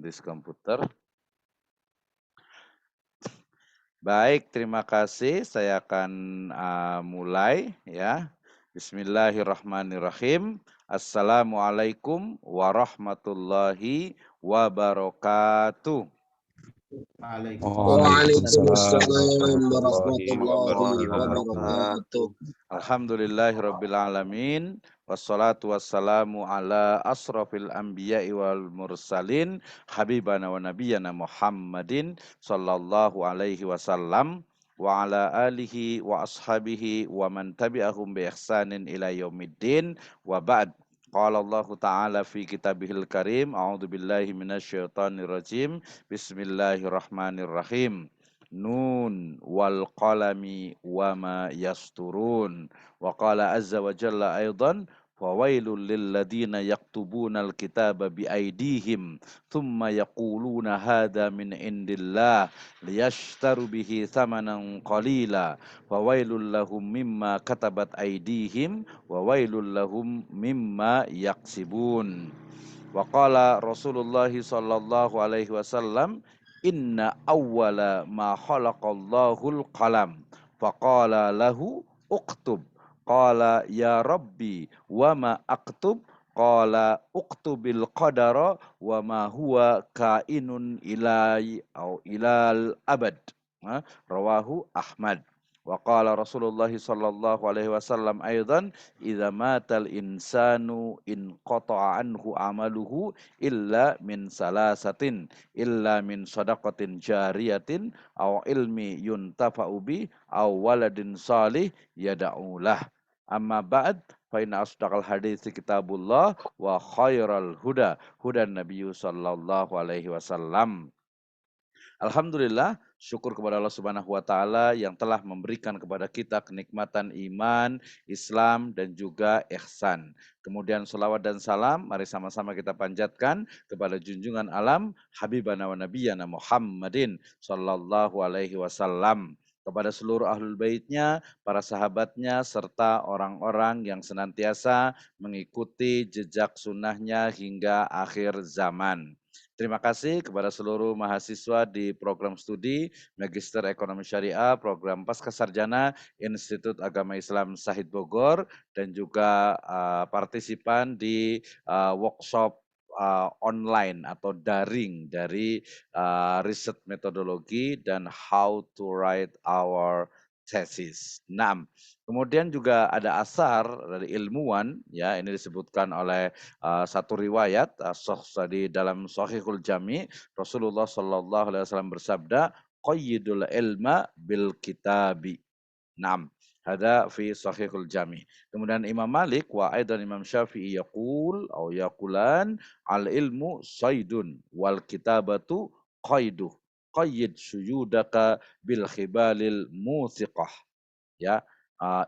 this computer. Baik, terima kasih. Saya akan mulai ya. Bismillahirrahmanirrahim. Assalamualaikum warahmatullahi wabarakatuh. Waalaikumsalam warahmatullahi wabarakatuh. Alhamdulillahirrabbilalamin. Wassalatu wassalamu ala asrafil anbiya'i wal mursalin habibana wa nabiyyana Muhammadin sallallahu alaihi wasallam wa ala alihi wa ashabihi wa man tabi'ahum bi ihsanin ila yaumiddin wa ba'd. Qala Allah Ta'ala fi kitabihil karim, a'udzu billahi minasyaitonir rajim. Bismillahirrahmanirrahim. Nun wal qalami wa ma yasturun. Wa qala azza wa jalla aidan fawailul lil ladina yaktubuna al-kitaba bi aydihim thumma yaquluna hadha min indillah liyashtaru bihi thamanan qalila fawailul lahum mimma katabat aydihim wa wailul lahum mimma yaksibun. Wa qala Rasulullah sallallahu alaihi wasallam inna awwala ma khalaqallahul qalam faqala lahu uktub qala ya rabbi wa ma aktub qala uktubil qadara wa ma huwa kainun ilal abad. Rawahu Ahmad. Wa qala Rasulullah sallallahu alaihi wasallam aidan idza matal insanu in qata'a anhu amaluhu illa min salasatin illa min shadaqatin jariyatin aw ilmi yuntafa'u bi aw waladin salih yad'ulah. Amma ba'd fa inna asdaqal hadithi kitabullah wa khairal huda hudan nabiyyu sallallahu alaihi wasallam. Alhamdulillah, syukur kepada Allah Subhanahu wa taala yang telah memberikan kepada kita kenikmatan iman, Islam dan juga ihsan. Kemudian selawat dan salam mari sama-sama kita panjatkan kepada junjungan alam Habibana wa Nabiyana Muhammadin sallallahu alaihi wasallam, kepada seluruh ahlul baitnya, para sahabatnya, serta orang-orang yang senantiasa mengikuti jejak sunnahnya hingga akhir zaman. Terima kasih kepada seluruh mahasiswa di program studi Magister Ekonomi Syariah, program Pascasarjana Institut Agama Islam Syahid Bogor, dan juga partisipan di workshop online atau daring dari riset metodologi dan how to write our thesis. 6. Kemudian juga ada asar dari ilmuwan, ya ini disebutkan oleh satu riwayat di dalam Shahihul Jami, Rasulullah Shallallahu Alaihi Wasallam bersabda, qayyidul ilma bil kitabi. 6. Ada fi Shahihul Jami. Kemudian Imam Malik wa aidan Imam Syafi'i yaqul atau yaqulan al ilmu saydun wal kitabatu qaiduh. Qayyid suyudaka bil khibalil musiqah. Ya,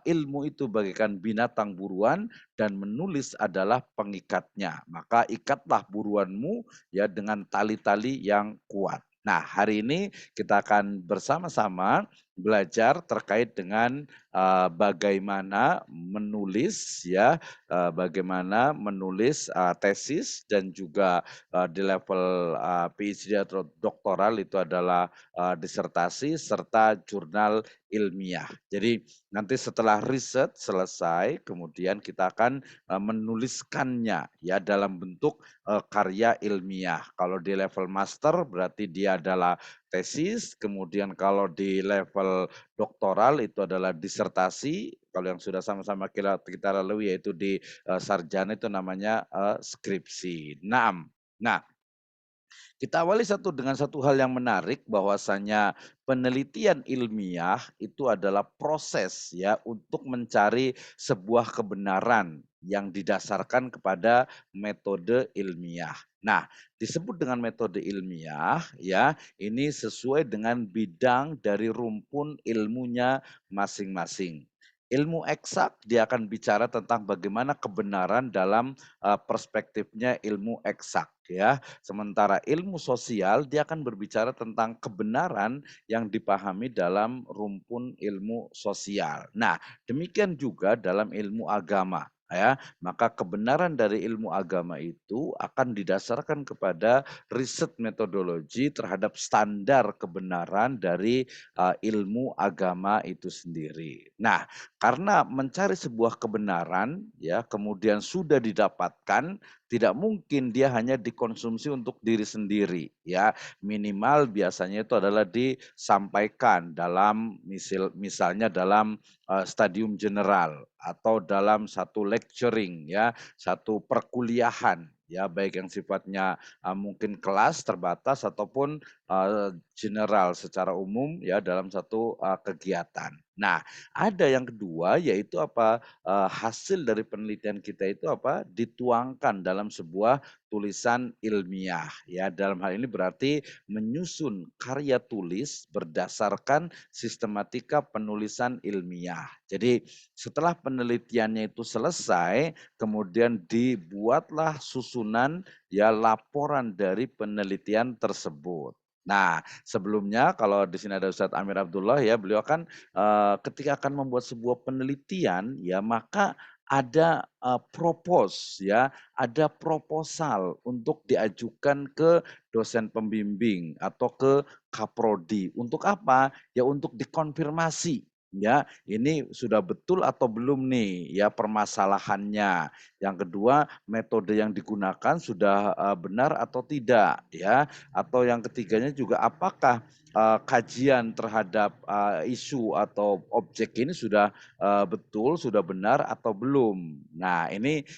ilmu itu bagaikan binatang buruan dan menulis adalah pengikatnya. Maka ikatlah buruanmu ya dengan tali-tali yang kuat. Nah, hari ini kita akan bersama-sama belajar terkait dengan bagaimana menulis ya, bagaimana menulis tesis dan juga di level PhD atau doktoral itu adalah disertasi serta jurnal ilmiah. Jadi nanti setelah riset selesai, kemudian kita akan menuliskannya ya dalam bentuk karya ilmiah. Kalau di level master berarti dia adalah tesis, kemudian kalau di level doktoral itu adalah disertasi, kalau yang sudah sama-sama kita lalui yaitu di sarjana itu namanya skripsi. Nah, kita awali dengan satu hal yang menarik, bahwasanya penelitian ilmiah itu adalah proses ya untuk mencari sebuah kebenaran yang didasarkan kepada metode ilmiah. Nah, disebut dengan metode ilmiah ya, ini sesuai dengan bidang dari rumpun ilmunya masing-masing. Ilmu eksak dia akan bicara tentang bagaimana kebenaran dalam perspektifnya ilmu eksak ya. Sementara ilmu sosial dia akan berbicara tentang kebenaran yang dipahami dalam rumpun ilmu sosial. Nah, demikian juga dalam ilmu agama. ya, maka kebenaran dari ilmu agama itu akan didasarkan kepada riset metodologi terhadap standar kebenaran dari ilmu agama itu sendiri. Nah, karena mencari sebuah kebenaran ya kemudian sudah didapatkan, tidak mungkin dia hanya dikonsumsi untuk diri sendiri ya. Minimal biasanya itu adalah disampaikan dalam misalnya dalam stadium general atau dalam satu lecturing ya, satu perkuliahan ya, baik yang sifatnya mungkin kelas terbatas ataupun general secara umum ya dalam satu kegiatan. Nah, ada yang kedua yaitu apa, hasil dari penelitian kita itu apa, dituangkan dalam sebuah tulisan ilmiah ya. Dalam hal ini berarti menyusun karya tulis berdasarkan sistematika penulisan ilmiah. Jadi setelah penelitiannya itu selesai, kemudian dibuatlah susunan ya laporan dari penelitian tersebut. Nah, sebelumnya kalau di sini ada Ustadz Amir Abdullah ya, beliau kan ketika akan membuat sebuah penelitian ya maka ada ya, ada proposal untuk diajukan ke dosen pembimbing atau ke kaprodi. Untuk apa? Ya untuk dikonfirmasi ya, ini sudah betul atau belum nih ya permasalahannya. Yang kedua, metode yang digunakan sudah benar atau tidak ya. Atau yang ketiganya juga apakah kajian terhadap isu atau objek ini sudah betul, sudah benar atau belum. Nah, ini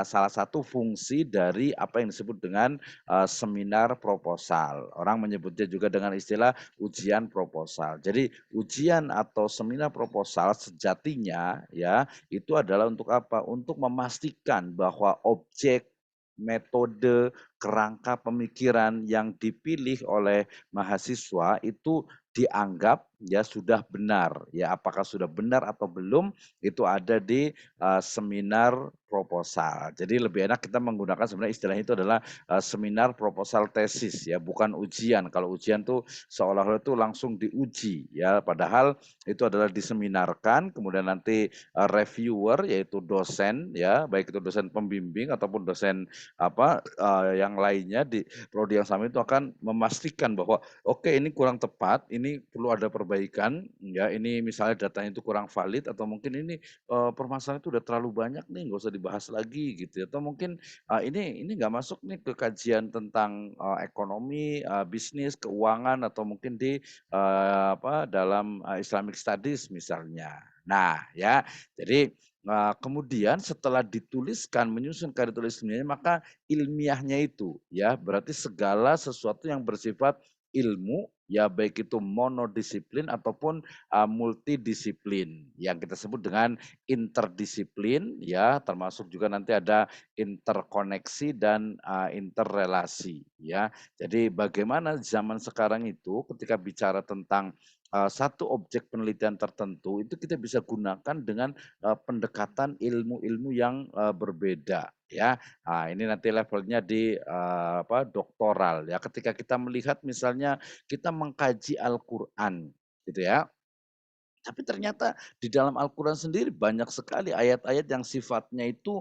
salah satu fungsi dari apa yang disebut dengan seminar proposal. Orang menyebutnya juga dengan istilah ujian proposal. Jadi ujian atau seminar proposal sejatinya ya itu adalah untuk apa? Untuk memastikan bahwa objek, metode, kerangka pemikiran yang dipilih oleh mahasiswa itu dianggap ya sudah benar. Ya apakah sudah benar atau belum itu ada di seminar proposal. Jadi lebih enak kita menggunakan sebenarnya istilah itu adalah seminar proposal tesis ya, bukan ujian. Kalau ujian tuh seolah-olah itu langsung diuji ya, padahal itu adalah diseminarkan, kemudian nanti reviewer yaitu dosen ya, baik itu dosen pembimbing ataupun dosen apa yang lainnya di prodi yang sama itu akan memastikan bahwa oke ini kurang tepat, ini perlu ada perbaikan ya, ini misalnya datanya itu kurang valid atau mungkin ini permasalahan itu udah terlalu banyak nih, nggak usah dibahas lagi gitu ya. Atau mungkin ini nggak masuk nih ke kajian tentang ekonomi, bisnis, keuangan atau mungkin di dalam Islamic Studies misalnya. Nah ya, jadi kemudian setelah dituliskan, menyusun karya tulis ilmiahnya, maka ilmiahnya itu ya berarti segala sesuatu yang bersifat ilmu ya baik itu monodisiplin ataupun multidisiplin yang kita sebut dengan interdisiplin ya, termasuk juga nanti ada interkoneksi dan interrelasi ya. Jadi bagaimana zaman sekarang itu ketika bicara tentang satu objek penelitian tertentu itu kita bisa gunakan dengan pendekatan ilmu-ilmu yang berbeda ya. Nah, ini nanti levelnya di doktoral ya. Ketika kita melihat misalnya kita mengkaji Al-Qur'an gitu ya. Tapi ternyata di dalam Al-Quran sendiri banyak sekali ayat-ayat yang sifatnya itu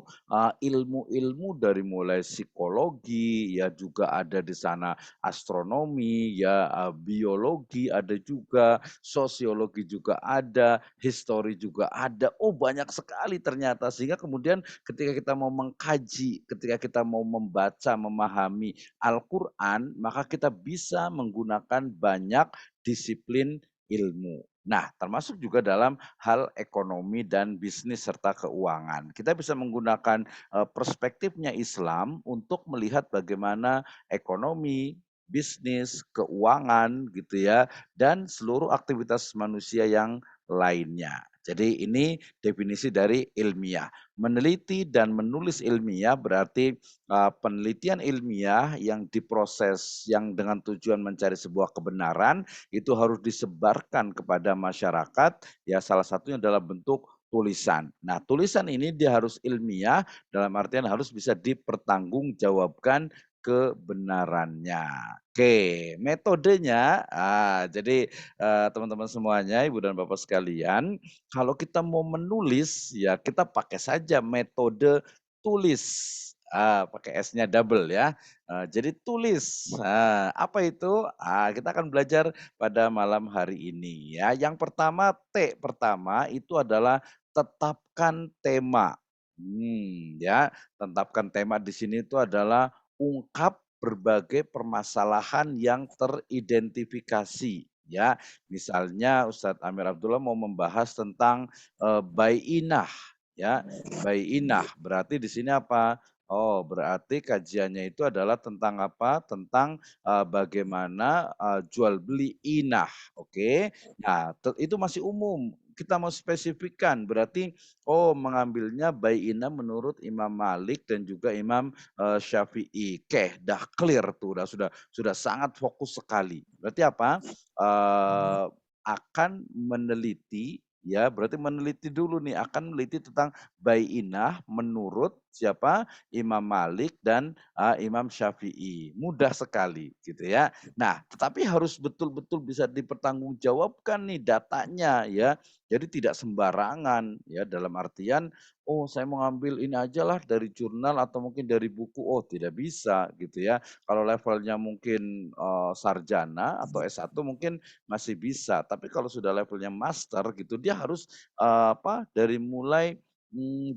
ilmu-ilmu dari mulai psikologi, ya juga ada di sana astronomi, ya biologi ada juga, sosiologi juga ada, histori juga ada. Oh banyak sekali ternyata sehingga kemudian ketika kita mau mengkaji, ketika kita mau membaca, memahami Al-Quran, maka kita bisa menggunakan banyak disiplin ilmu. Nah, termasuk juga dalam hal ekonomi dan bisnis serta keuangan. Kita bisa menggunakan perspektifnya Islam untuk melihat bagaimana ekonomi, bisnis, keuangan gitu ya, dan seluruh aktivitas manusia yang lainnya. Jadi ini definisi dari ilmiah. Meneliti dan menulis ilmiah berarti penelitian ilmiah yang diproses yang dengan tujuan mencari sebuah kebenaran itu harus disebarkan kepada masyarakat, ya salah satunya dalam bentuk tulisan. Nah, tulisan ini dia harus ilmiah dalam artian harus bisa dipertanggungjawabkan kebenarannya. Oke, metodenya, jadi, teman-teman semuanya, Ibu dan Bapak sekalian, kalau kita mau menulis, ya kita pakai saja metode tulis, pakai S-nya double ya, jadi tulis. Apa itu? Kita akan belajar pada malam hari ini ya. Yang pertama, T pertama itu adalah tetapkan tema. Ya, tetapkan tema di sini itu adalah ungkap berbagai permasalahan yang teridentifikasi, ya. Misalnya Ustadz Amir Abdullah mau membahas tentang, baiinah, ya. Baiinah berarti di sini apa? Oh, berarti kajiannya itu adalah tentang apa? Tentang, bagaimana, jual beli inah, oke. Nah, itu masih umum, kita mau spesifikkan berarti, oh mengambilnya baiinah menurut Imam Malik dan juga Imam Syafi'i. Dah clear tuh, sudah sangat fokus sekali. Berarti apa? Eee, akan meneliti ya, berarti meneliti dulu nih, akan meneliti tentang baiinah menurut siapa? Imam Malik dan, Imam Syafi'i. Mudah sekali gitu ya. Nah, tetapi harus betul-betul bisa dipertanggungjawabkan nih datanya ya. Jadi tidak sembarangan ya, dalam artian oh saya mau ngambil ini aja lah dari jurnal atau mungkin dari buku, oh tidak bisa gitu ya. Kalau levelnya mungkin, sarjana atau S1 mungkin masih bisa, tapi kalau sudah levelnya master gitu dia harus, dari mulai,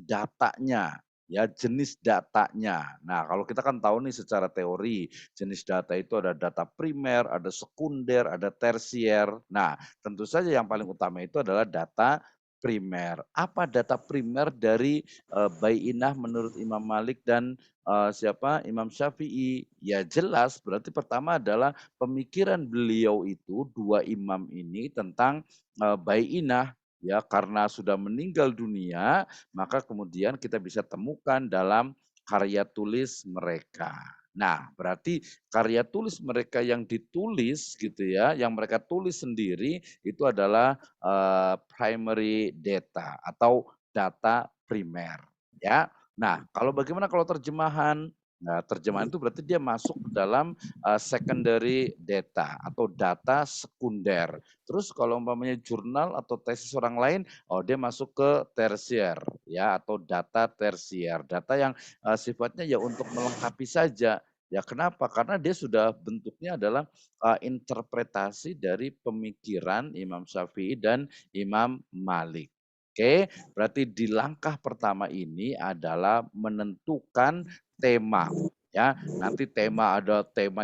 datanya, ya jenis datanya. Nah kalau kita kan tahu nih secara teori, jenis data itu ada data primer, ada sekunder, ada tersier. Nah tentu saja yang paling utama itu adalah data primer. Apa data primer dari, baiinah menurut Imam Malik dan, siapa, Imam Syafi'i? Ya jelas berarti pertama adalah pemikiran beliau itu, 2 imam ini tentang, baiinah, ya karena sudah meninggal dunia, maka kemudian kita bisa temukan dalam karya tulis mereka. Nah, berarti karya tulis mereka yang ditulis gitu ya, yang mereka tulis sendiri itu adalah primary data atau data primer, ya. Nah, bagaimana kalau terjemahan? Nah, terjemahan itu berarti dia masuk ke dalam, secondary data atau data sekunder. Terus kalau umpamanya jurnal atau tesis orang lain, oh dia masuk ke tersier ya atau data tersier, data yang, sifatnya ya untuk melengkapi saja. Ya kenapa? Karena dia sudah bentuknya adalah interpretasi dari pemikiran Imam Syafi'i dan Imam Malik. Oke, berarti di langkah pertama ini adalah menentukan tema, ya. Nanti tema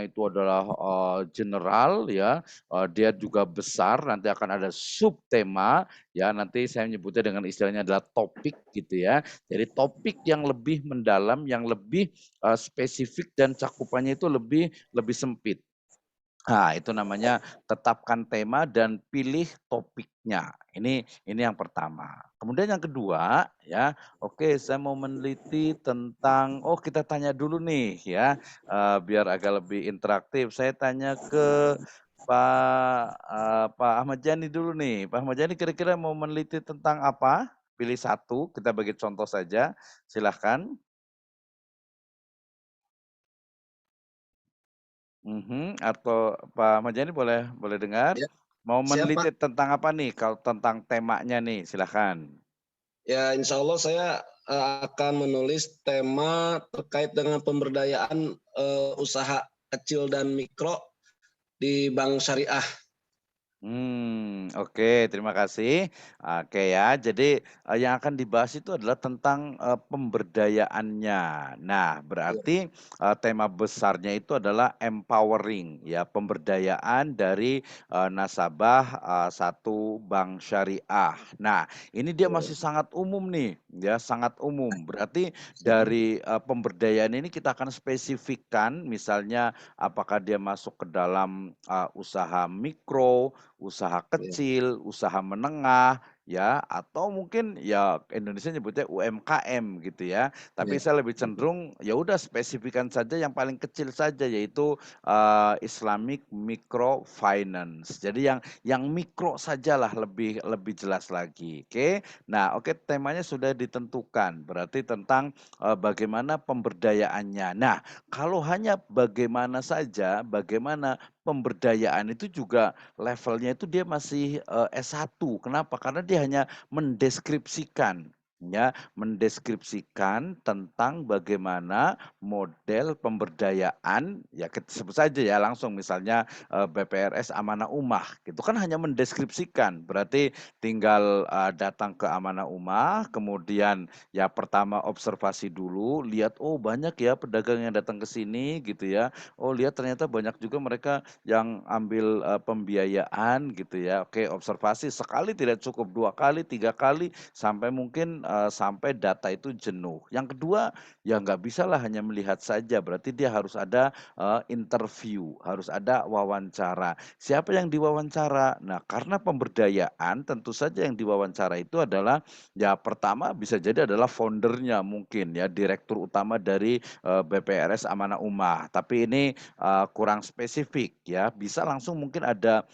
itu adalah, general ya, dia juga besar, nanti akan ada subtema, ya nanti saya menyebutnya dengan istilahnya adalah topik gitu ya. Jadi topik yang lebih mendalam, yang lebih, spesifik dan cakupannya itu lebih lebih sempit. Nah, itu namanya tetapkan tema dan pilih topiknya. Ini yang pertama. Kemudian yang kedua, ya, oke saya mau meneliti tentang oh kita tanya dulu nih ya, biar agak lebih interaktif. Saya tanya ke Pak Ahmad Yani dulu nih. Pak Ahmad Yani kira-kira mau meneliti tentang apa? Pilih satu, kita bagi contoh saja, silahkan. Atau Pak Ahmad boleh boleh dengar? Ya, Mau siap Pak. meneliti tentang apa nih? Kalau tentang temanya nih, silahkan. Ya, insya Allah saya akan menulis tema terkait dengan pemberdayaan usaha kecil dan mikro di bank syariah. Oke, terima kasih. Oke ya, jadi, yang akan dibahas itu adalah tentang, pemberdayaannya. Nah, Ya, berarti, tema besarnya itu adalah empowering ya, pemberdayaan dari, nasabah, satu bank syariah. Nah, ini dia ya, masih sangat umum nih, ya, sangat umum. Berarti siap. dari, pemberdayaan ini kita akan spesifikkan, misalnya apakah dia masuk ke dalam, usaha mikro, usaha Ya, kecil, usaha menengah, ya, atau mungkin ya Indonesia nyebutnya UMKM gitu ya. Tapi Iya. saya lebih Mhm. cenderung ya udah spesifikan saja yang paling kecil saja yaitu, Islamic Microfinance. Jadi yang mikro sajalah lebih lebih jelas lagi, oke. Nah, oke temanya sudah ditentukan, berarti tentang, bagaimana pemberdayaannya. Nah, kalau hanya bagaimana saja, bagaimana pemberdayaan itu juga levelnya itu dia masih, S1. Kenapa? Karena dia hanya mendeskripsikan, ya, mendeskripsikan tentang bagaimana model pemberdayaan, ya sebut saja ya langsung misalnya, BPRS Amanah Ummah, itu kan hanya mendeskripsikan. Berarti tinggal, datang ke Amanah Ummah, kemudian ya pertama observasi dulu, lihat, oh banyak ya pedagang yang datang ke sini gitu ya. Oh lihat ternyata banyak juga mereka yang ambil, pembiayaan gitu ya. Oke, observasi sekali tidak cukup, 2 kali, 3 kali, sampai mungkin, sampai data itu jenuh. Yang kedua, ya nggak bisalah hanya melihat saja, berarti dia harus ada, interview, harus ada wawancara. Siapa yang diwawancara? Nah, karena pemberdayaan tentu saja yang diwawancara itu adalah, ya pertama bisa jadi adalah foundernya mungkin ya, direktur utama dari, BPRS Amanah Ummah. Tapi ini kurang spesifik ya, bisa langsung mungkin ada,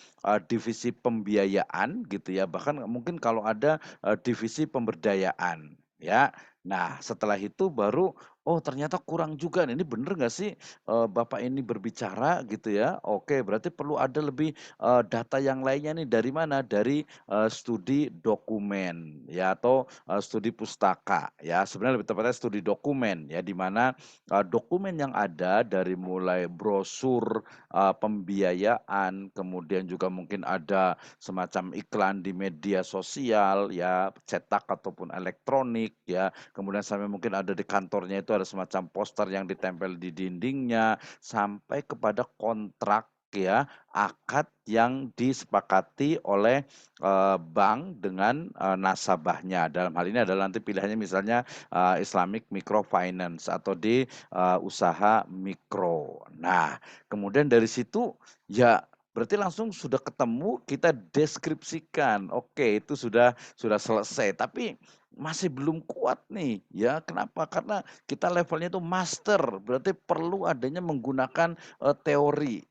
divisi pembiayaan gitu ya, bahkan mungkin kalau ada, divisi pemberdayaan ya. Nah setelah itu baru, oh ternyata kurang juga nih, ini bener nggak sih, Bapak ini berbicara gitu ya, oke berarti perlu ada lebih, data yang lainnya nih dari mana? Dari, studi dokumen ya atau, studi pustaka ya, sebenarnya lebih tepatnya studi dokumen ya, di mana dokumen yang ada dari mulai brosur, pembiayaan, kemudian juga mungkin ada semacam iklan di media sosial ya, cetak ataupun elektronik ya, kemudian sampai mungkin ada di kantornya itu ada semacam poster yang ditempel di dindingnya, sampai kepada kontrak ya, akad yang disepakati oleh, bank dengan, nasabahnya. Dalam hal ini adalah nanti pilihannya misalnya, Islamic Microfinance atau di usaha mikro. Nah, kemudian dari situ ya berarti langsung sudah ketemu, kita deskripsikan, oke itu sudah selesai, tapi masih belum kuat nih ya, kenapa? Karena kita levelnya itu master, berarti perlu adanya menggunakan, teori.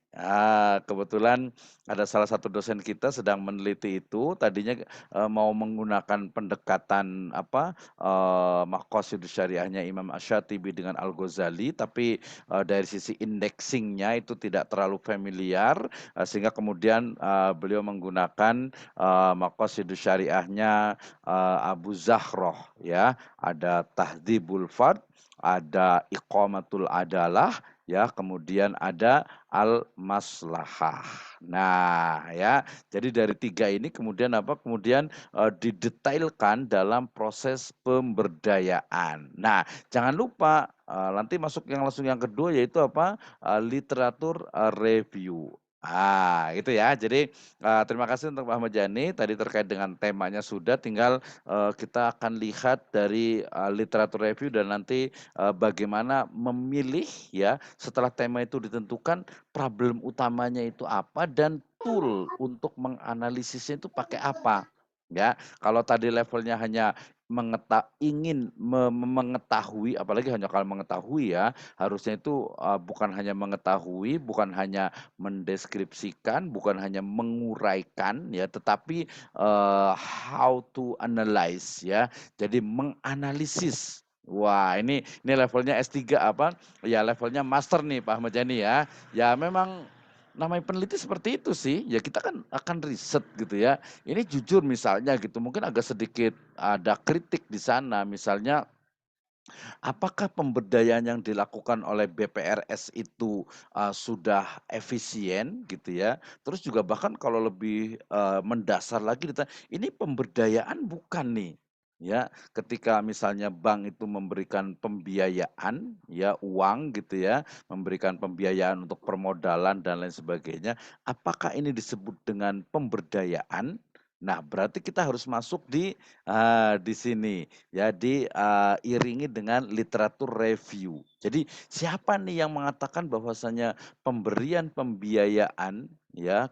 Kebetulan ada salah satu dosen kita sedang meneliti itu, tadinya, mau menggunakan pendekatan apa, maqasidus syariahnya Imam Asy-Syatibi dengan Al-Ghazali, tapi, dari sisi indexing-nya itu tidak terlalu familiar, sehingga kemudian, beliau menggunakan, maqasidus syariahnya, Abu Zahroh ya, ada Tahdzibul Fard, ada Iqamatul Adalah, ya, kemudian ada Al-Maslahah. Nah, ya, jadi dari 3 ini kemudian apa, kemudian, didetailkan dalam proses pemberdayaan. Nah, jangan lupa, nanti masuk yang langsung yang kedua yaitu apa, literatur, review. Itu ya. Jadi, terima kasih untuk Pak Ahmad Yani, tadi terkait dengan temanya sudah, tinggal, kita akan lihat dari, literatur review dan nanti, bagaimana memilih ya, setelah tema itu ditentukan, problem utamanya itu apa dan tool untuk menganalisisnya itu pakai apa, ya. Kalau tadi levelnya hanya ingin mengetahui, apalagi hanya kalau mengetahui ya, harusnya itu, bukan hanya mengetahui, bukan hanya mendeskripsikan, bukan hanya menguraikan ya, tetapi, how to analyze ya. Jadi menganalisis. Wah ini levelnya S3 apa, ya levelnya master nih Pak Ahmad Yani ya. Ya memang namanya peneliti seperti itu sih, ya kita kan akan riset gitu ya. Ini jujur misalnya gitu, mungkin agak sedikit ada kritik di sana, misalnya apakah pemberdayaan yang dilakukan oleh BPRS itu, sudah efisien gitu ya, terus juga bahkan kalau lebih, mendasar lagi ini pemberdayaan bukan nih, ya. Ketika misalnya bank itu memberikan pembiayaan, ya uang gitu ya, memberikan pembiayaan untuk permodalan dan lain sebagainya, apakah ini disebut dengan pemberdayaan? Nah, berarti kita harus masuk di sini, ya, iringi dengan literatur review. Jadi, siapa nih yang mengatakan bahwasanya pemberian pembiayaan, ya,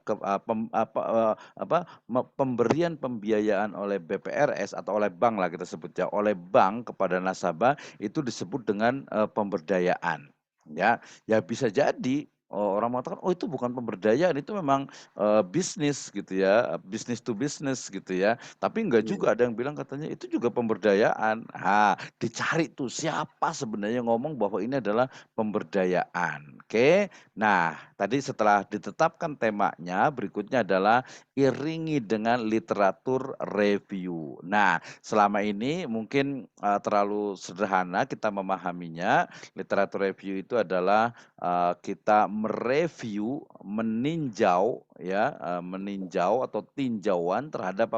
pemberian pembiayaan oleh BPRS atau oleh bank lah kita sebut ya, oleh bank kepada nasabah itu disebut dengan, pemberdayaan, ya. Ya bisa jadi, orang mengatakan, "Oh itu bukan pemberdayaan, itu memang bisnis gitu ya, bisnis to bisnis gitu ya. Tapi enggak Iya. juga ada yang bilang katanya itu juga pemberdayaan. Dicari tuh siapa sebenarnya ngomong bahwa ini adalah pemberdayaan. Oke. Nah, tadi setelah ditetapkan temanya, berikutnya adalah iringi dengan literatur review. Nah, selama ini mungkin terlalu sederhana kita memahaminya. Literatur review itu adalah kita mereview, meninjau ya, meninjau atau tinjauan terhadap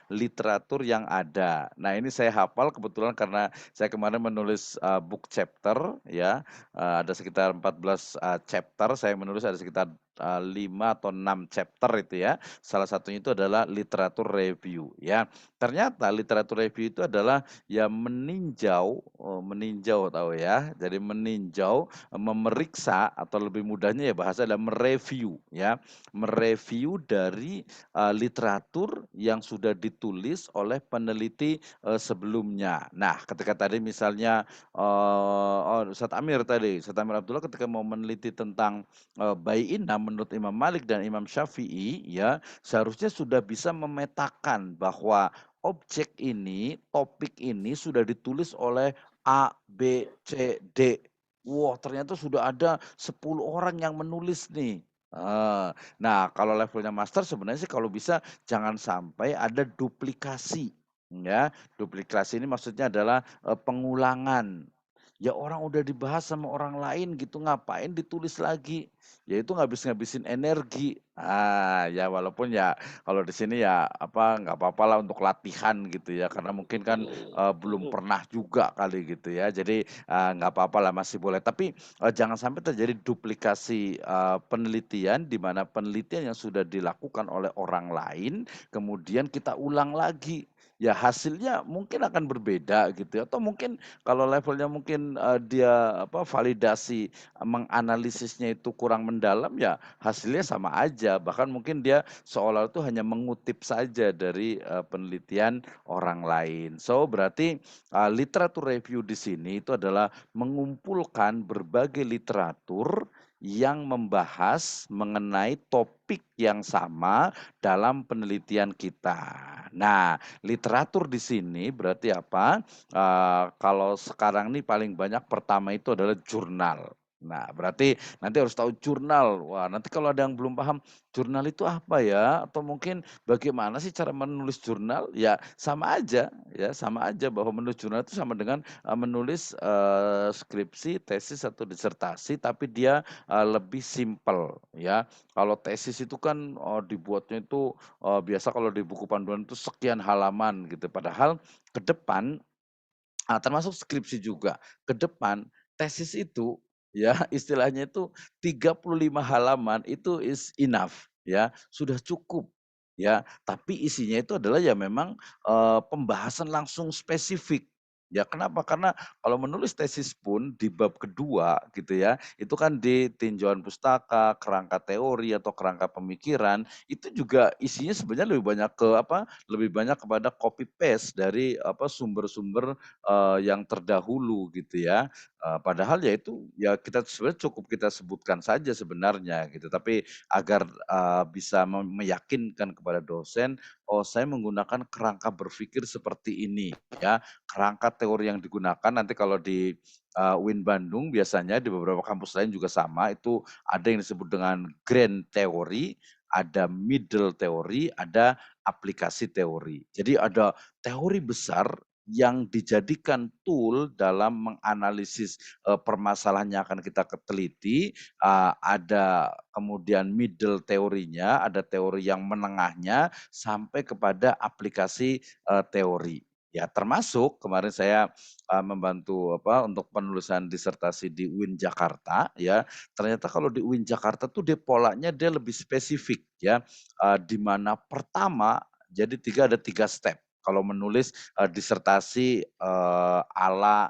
literatur yang ada. Nah ini saya hafal kebetulan karena saya kemarin menulis, book chapter ya, ada sekitar 14, chapter, saya menulis ada sekitar, 5 atau 6 chapter itu ya. Salah satunya itu adalah literatur review ya. Ternyata literatur review itu adalah ya meninjau, meninjau tahu ya, jadi meninjau, memeriksa atau lebih mudahnya ya bahasa adalah mereview ya, mereview dari, literatur yang sudah ditulis oleh peneliti, sebelumnya. Nah, ketika tadi misalnya, Ustadz Amir tadi, Ustadz Amir Abdullah ketika mau meneliti tentang, Bai'inah menurut Imam Malik dan Imam Syafi'i ya, seharusnya sudah bisa memetakan bahwa objek ini, topik ini sudah ditulis oleh A, B, C, D. Wah, ternyata sudah ada 10 orang yang menulis nih. Nah, kalau levelnya master sebenarnya sih kalau bisa jangan sampai ada duplikasi, ya. Duplikasi ini maksudnya adalah, pengulangan. Ya orang udah dibahas sama orang lain gitu, ngapain ditulis lagi? Ya itu ngabis-ngabisin energi. Ya walaupun ya kalau di sini ya nggak apa lah untuk latihan gitu ya, karena mungkin kan, belum pernah juga kali gitu ya. Jadi, nggak apa-apa lah masih boleh. Tapi, jangan sampai terjadi duplikasi, penelitian di mana penelitian yang sudah dilakukan oleh orang lain, kemudian kita ulang lagi. Ya hasilnya mungkin akan berbeda gitu ya, atau mungkin kalau levelnya mungkin, dia validasi, menganalisisnya itu kurang mendalam ya hasilnya sama aja, bahkan mungkin dia seolah itu hanya mengutip saja dari, penelitian orang lain. So berarti, literatur review di sini itu adalah mengumpulkan berbagai literatur yang membahas mengenai topik yang sama dalam penelitian kita. Nah, literatur di sini berarti apa? Kalau sekarang nih paling banyak pertama itu adalah jurnal. Nah, berarti nanti harus tahu jurnal. Wah, nanti kalau ada yang belum paham, jurnal itu apa ya? Atau mungkin bagaimana sih cara menulis jurnal? Ya, sama aja ya, sama aja bahwa menulis jurnal itu sama dengan, menulis, skripsi, tesis, atau disertasi, tapi dia, lebih simpel ya. Kalau tesis itu kan, dibuatnya itu, biasa kalau di buku panduan itu sekian halaman gitu, padahal ke depan termasuk skripsi juga. Ke depan tesis itu ya istilahnya itu 35 halaman itu is enough ya, sudah cukup ya. Tapi isinya itu adalah ya memang, pembahasan langsung spesifik. Ya kenapa? Karena kalau menulis tesis pun di bab kedua gitu ya, itu kan di tinjauan pustaka, kerangka teori atau kerangka pemikiran, itu juga isinya sebenarnya lebih banyak kepada copy paste dari sumber-sumber yang terdahulu gitu ya. Padahal ya itu ya kita sebenarnya cukup kita sebutkan saja sebenarnya gitu, tapi agar, bisa meyakinkan kepada dosen, "Oh saya menggunakan kerangka berpikir seperti ini," ya. Kerangka teori yang digunakan nanti kalau di, UIN Bandung biasanya di beberapa kampus lain juga sama, itu ada yang disebut dengan grand teori, ada middle teori, ada aplikasi teori. Jadi ada teori besar yang dijadikan tool dalam menganalisis, permasalahan yang akan kita teliti, ada kemudian middle teorinya, ada teori yang menengahnya, sampai kepada aplikasi, teori. Ya termasuk kemarin saya, membantu untuk penulisan disertasi di UIN Jakarta ya, ternyata kalau di UIN Jakarta tuh dia polanya dia lebih spesifik ya, di mana pertama Jadi ada 3 step kalau menulis, disertasi, ala,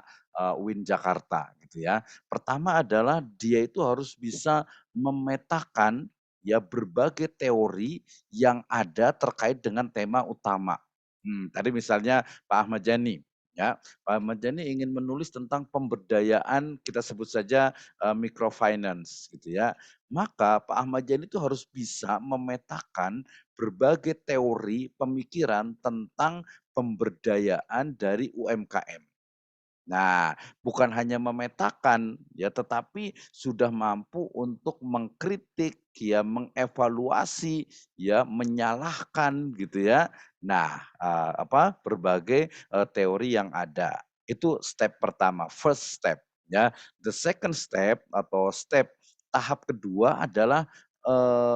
UIN Jakarta gitu ya. Pertama adalah dia itu harus bisa memetakan ya berbagai teori yang ada terkait dengan tema utama. Tadi misalnya Pak Ahmad Yani, ya. Pak Ahmad Yani ingin menulis tentang pemberdayaan, kita sebut saja, microfinance gitu ya. Maka Pak Ahmad Yani itu harus bisa memetakan berbagai teori pemikiran tentang pemberdayaan dari UMKM. Nah, bukan hanya memetakan ya, tetapi sudah mampu untuk mengkritik ya, mengevaluasi ya, menyalahkan gitu ya. Nah, berbagai, teori yang ada. Itu step pertama, first step ya. The second step atau step tahap kedua adalah,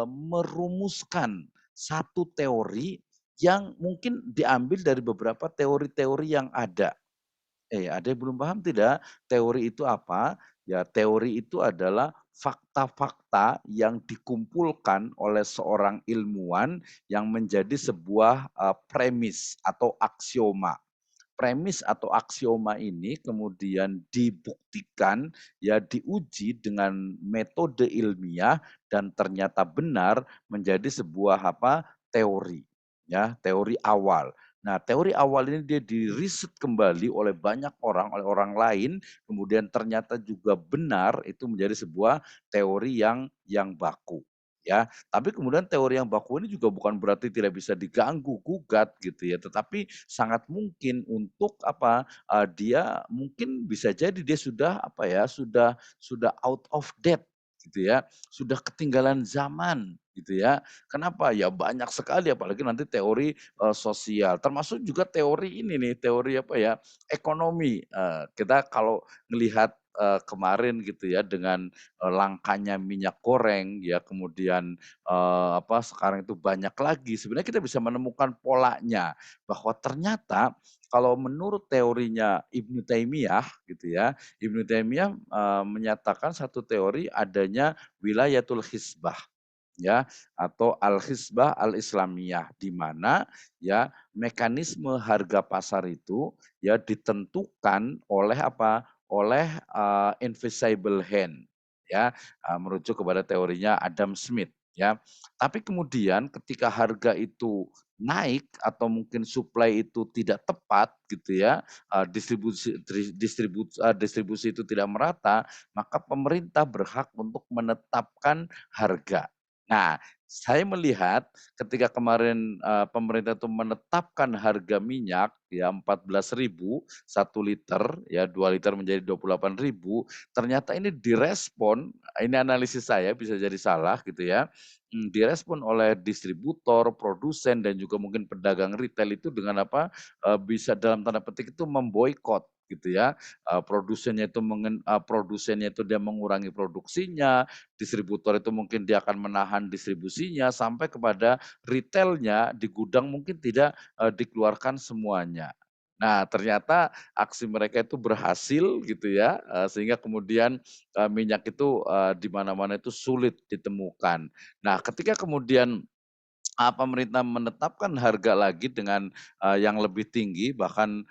merumuskan satu teori yang mungkin diambil dari beberapa teori-teori yang ada. Ada yang belum paham tidak? Teori itu apa? Ya, teori itu adalah fakta-fakta yang dikumpulkan oleh seorang ilmuwan yang menjadi sebuah, premis atau aksioma. Premis atau aksioma ini kemudian dibuktikan, ya diuji dengan metode ilmiah dan ternyata benar menjadi sebuah teori, ya, teori awal. Nah, teori awal ini dia di-riset kembali oleh banyak orang, oleh orang lain, kemudian ternyata juga benar itu menjadi sebuah teori yang baku, ya. Tapi kemudian teori yang baku ini juga bukan berarti tidak bisa diganggu, gugat gitu ya, tetapi sangat mungkin untuk dia mungkin bisa jadi dia sudah sudah out of date gitu ya, sudah ketinggalan zaman gitu ya. Kenapa? Ya banyak sekali apalagi nanti teori, sosial, termasuk juga teori ini nih, teori ekonomi. Kita kalau melihat kemarin gitu ya dengan, langkanya minyak goreng ya, kemudian, sekarang itu banyak lagi, sebenarnya kita bisa menemukan polanya, bahwa ternyata kalau menurut teorinya Ibnu Taimiyah gitu ya, Ibnu Taimiyah, menyatakan satu teori adanya wilayatul hisbah ya, atau al-hisbah al-islamiyah, di mana ya mekanisme harga pasar itu ya ditentukan oleh oleh, invisible hand ya, merujuk kepada teorinya Adam Smith ya. Tapi kemudian ketika harga itu naik atau mungkin supply itu tidak tepat gitu ya, distribusi itu tidak merata, maka pemerintah berhak untuk menetapkan harga. Nah, saya melihat ketika kemarin, pemerintah itu menetapkan harga minyak ya 14.000 1 liter ya, 2 liter menjadi 28.000, ternyata ini direspon, ini analisis saya bisa jadi salah gitu ya, direspon oleh distributor, produsen, dan juga mungkin pedagang retail itu dengan bisa dalam tanda petik itu memboikot gitu ya, produsennya itu dia mengurangi produksinya, distributor itu mungkin dia akan menahan distribusinya, sampai kepada retailnya di gudang mungkin tidak, dikeluarkan semuanya. Nah, ternyata aksi mereka itu berhasil gitu ya, sehingga kemudian, minyak itu, di mana-mana itu sulit ditemukan. Nah, ketika kemudian pemerintah menetapkan harga lagi dengan, yang lebih tinggi, bahkan,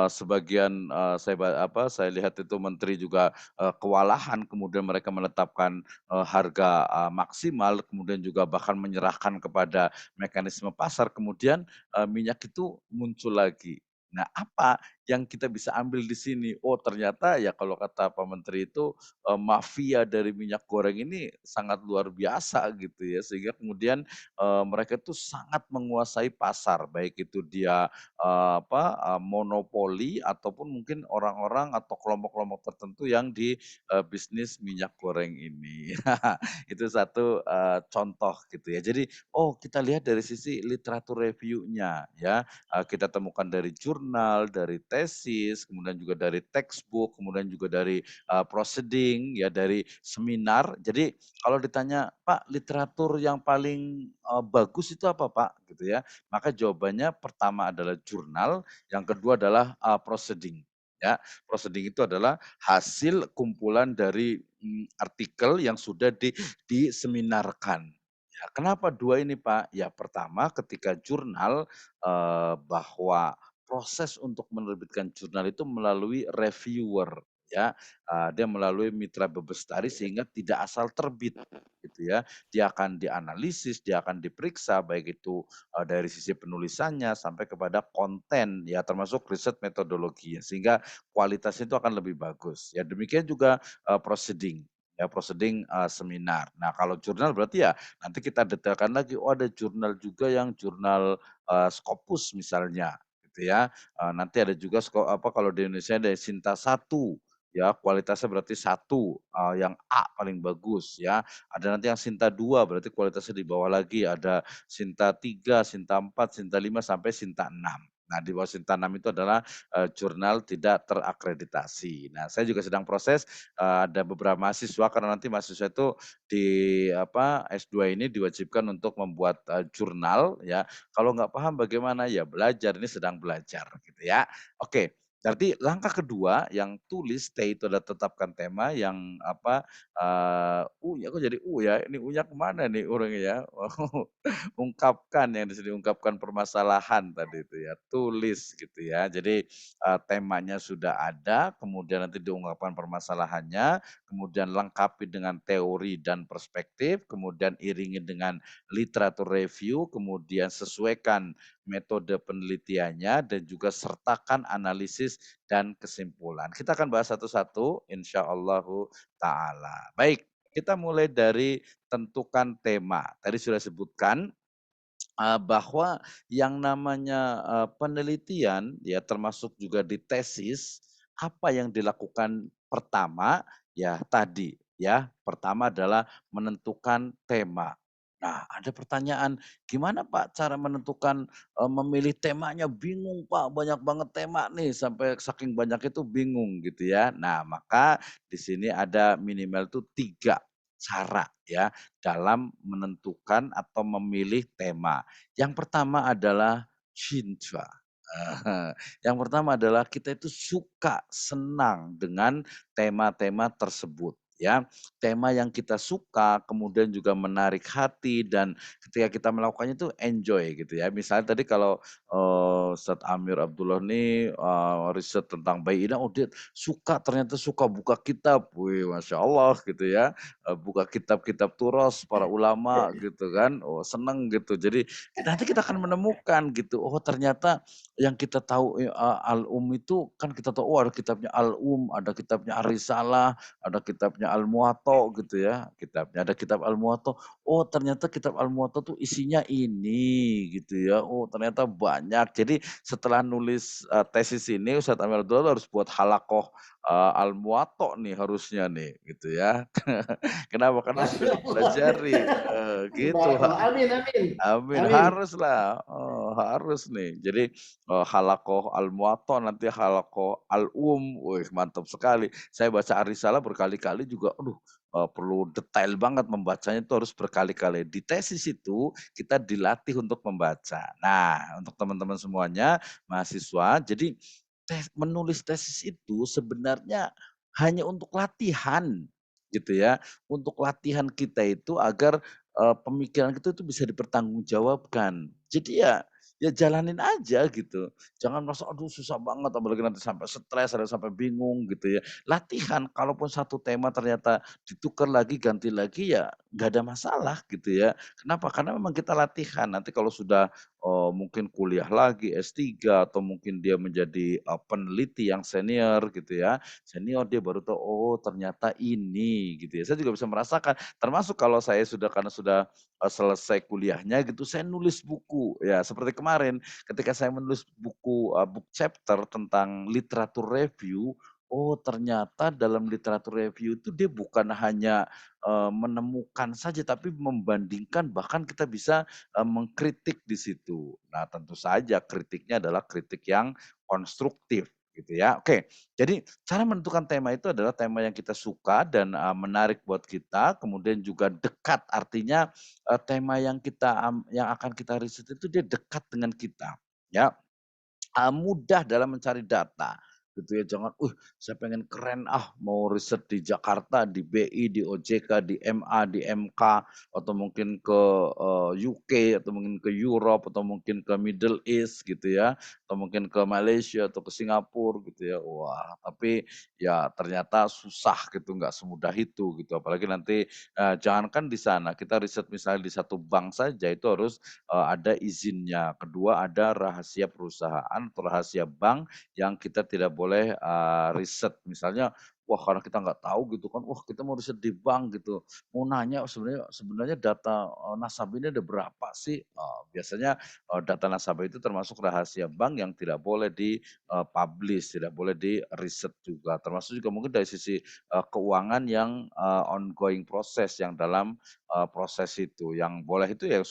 sebagian, saya lihat itu menteri juga, kewalahan, kemudian mereka menetapkan, harga, maksimal, kemudian juga bahkan menyerahkan kepada mekanisme pasar, kemudian, minyak itu muncul lagi. Nah, apa yang kita bisa ambil di sini? Oh, ternyata ya kalau kata Pak Menteri itu, mafia dari minyak goreng ini sangat luar biasa gitu ya, sehingga kemudian mereka itu sangat menguasai pasar, baik itu dia, monopoli ataupun mungkin orang-orang atau kelompok-kelompok tertentu yang di, bisnis minyak goreng ini. Itu satu, contoh gitu ya. Jadi, oh kita lihat dari sisi literatur reviewnya ya, kita temukan dari jurnal, dari tesis, kemudian juga dari textbook, kemudian juga dari, proceeding, ya dari seminar. Jadi kalau ditanya, "Pak, literatur yang paling, bagus itu apa, Pak?" Gitu ya. Maka jawabannya pertama adalah jurnal, yang kedua adalah, proceeding, ya. Proceeding itu adalah hasil kumpulan dari, artikel yang sudah diseminarkan, Ya, kenapa 2 ini, Pak? Ya pertama ketika jurnal, bahwa proses untuk menerbitkan jurnal itu melalui reviewer ya, dia melalui mitra bebestari sehingga tidak asal terbit gitu ya. Dia akan dianalisis, dia akan diperiksa baik itu, dari sisi penulisannya sampai kepada konten ya termasuk riset metodologi ya, sehingga kualitasnya itu akan lebih bagus. Ya demikian juga, proceeding ya, proceeding, seminar. Nah kalau jurnal berarti ya nanti kita detailkan lagi, oh ada jurnal juga yang jurnal, Scopus misalnya gitu ya, nanti ada juga kalau di Indonesia ada Sinta satu ya kualitasnya berarti satu, yang A paling bagus ya, ada nanti yang Sinta 2 berarti kualitasnya di bawah lagi, ada Sinta 3, Sinta 4, Sinta 5, sampai Sinta 6. Nah di bawah Sinta 6 itu adalah, jurnal tidak terakreditasi. Nah saya juga sedang proses, ada beberapa mahasiswa karena nanti mahasiswa itu di S2 ini diwajibkan untuk membuat, jurnal ya. Kalau nggak paham bagaimana? Ya belajar, ini sedang belajar gitu ya. Oke, berarti langkah kedua yang tulis T itu adalah tetapkan tema yang U-nya kok jadi U ya? Ini U-nya kemana nih orangnya ya? Ungkapkan yang di sini, ungkapkan permasalahan tadi itu ya, tulis gitu ya. Jadi, temanya sudah ada, kemudian nanti diungkapkan permasalahannya, kemudian lengkapi dengan teori dan perspektif, kemudian iringi dengan literatur review, kemudian sesuaikan metode penelitiannya dan juga sertakan analisis dan kesimpulan. Kita akan bahas satu-satu insyaallahu taala. Baik, kita mulai dari tentukan tema. Tadi sudah sebutkan bahwa yang namanya, penelitian ya termasuk juga di tesis, apa yang dilakukan pertama, ya tadi ya, pertama adalah menentukan tema. Nah ada pertanyaan, "Gimana Pak cara menentukan, memilih temanya?" "Bingung Pak, banyak banget tema nih, sampai saking banyak itu bingung," gitu ya. Nah maka di sini ada minimal tuh 3 cara ya, dalam menentukan atau memilih tema. Yang pertama adalah cinta. Yang pertama adalah kita itu suka, senang dengan tema-tema tersebut ya. Tema yang kita suka, kemudian juga menarik hati dan ketika kita melakukannya itu enjoy gitu ya. Misalnya tadi kalau, Ustadz Amir Abdullah nih, riset tentang bayi ini, oh dia suka, ternyata suka buka kitab, wih masya Allah gitu ya, buka kitab-kitab turos para ulama gitu kan, oh seneng gitu. Jadi nanti kita akan menemukan gitu, oh ternyata yang kita tahu, Al-Um itu kan kita tahu, oh ada kitabnya Al-Um, ada kitabnya Ar-Risalah, ada kitabnya Al-Muwatta gitu ya, ada kitab Al-Muwatta, oh ternyata kitab Al-Muwatta tuh isinya ini gitu ya, oh ternyata banyak. Jadi setelah nulis, tesis ini Ustadz Amir Abdullah harus buat halaqah, Al-Muwatta nih harusnya nih gitu ya. Kenapa? Karena sudah Masya dipelajari, Allah. gitu. Amin, amin. Amin, Amin. haruslah, harus nih. Jadi, halaqah al-muwatta, nanti halaqah al-um, wih mantap sekali. Saya baca Ar-Risalah berkali-kali juga, aduh, perlu detail banget membacanya itu harus berkali-kali. Di tesis itu kita dilatih untuk membaca. Nah, untuk teman-teman semuanya, mahasiswa, jadi menulis tesis itu sebenarnya hanya untuk latihan, gitu ya. Untuk latihan kita itu agar pemikiran kita itu bisa dipertanggungjawabkan. Jadi ya jalanin aja gitu. Jangan merasa, "Aduh susah banget," apalagi nanti sampai stres, ada sampai bingung gitu ya. Latihan, kalaupun satu tema ternyata ditukar lagi, ganti lagi, ya nggak ada masalah gitu ya. Kenapa? Karena memang kita latihan. Nanti kalau sudah, mungkin kuliah lagi S3 atau mungkin dia menjadi, peneliti yang senior gitu ya, senior dia baru tahu, "Oh ternyata ini," gitu ya. Saya juga bisa merasakan. Termasuk kalau saya sudah karena sudah, selesai kuliahnya gitu, saya nulis buku. Ya seperti kemarin ketika saya menulis buku, book chapter tentang literatur review, oh ternyata dalam literatur review itu dia bukan hanya, menemukan saja, tapi membandingkan, bahkan kita bisa, mengkritik di situ. Nah tentu saja kritiknya adalah kritik yang konstruktif gitu ya. Oke, jadi cara menentukan tema itu adalah tema yang kita suka dan, menarik buat kita, kemudian juga dekat, artinya, tema yang akan kita riset itu dia dekat dengan kita, ya, mudah dalam mencari data. gitu ya. Jangan, saya pengen keren mau riset di Jakarta, di BI, di OJK, di MA, di MK, atau mungkin ke, UK, atau mungkin ke Europe, atau mungkin ke Middle East gitu ya, atau mungkin ke Malaysia, atau ke Singapura gitu ya. Wah, tapi ya ternyata susah gitu, nggak semudah itu gitu. Apalagi nanti, jangankan di sana, kita riset misalnya di satu bank saja itu harus, ada izinnya. Kedua ada rahasia perusahaan atau rahasia bank yang kita tidak boleh, riset. Misalnya, wah karena kita nggak tahu gitu kan, wah kita mau riset di bank gitu, mau nanya sebenarnya sebenarnya data, nasabahnya ada berapa sih? Biasanya, data nasabah itu termasuk rahasia bank yang tidak boleh publish, tidak boleh di-riset juga. Termasuk juga mungkin dari sisi, keuangan yang, ongoing proses yang dalam, proses itu. Yang boleh itu yang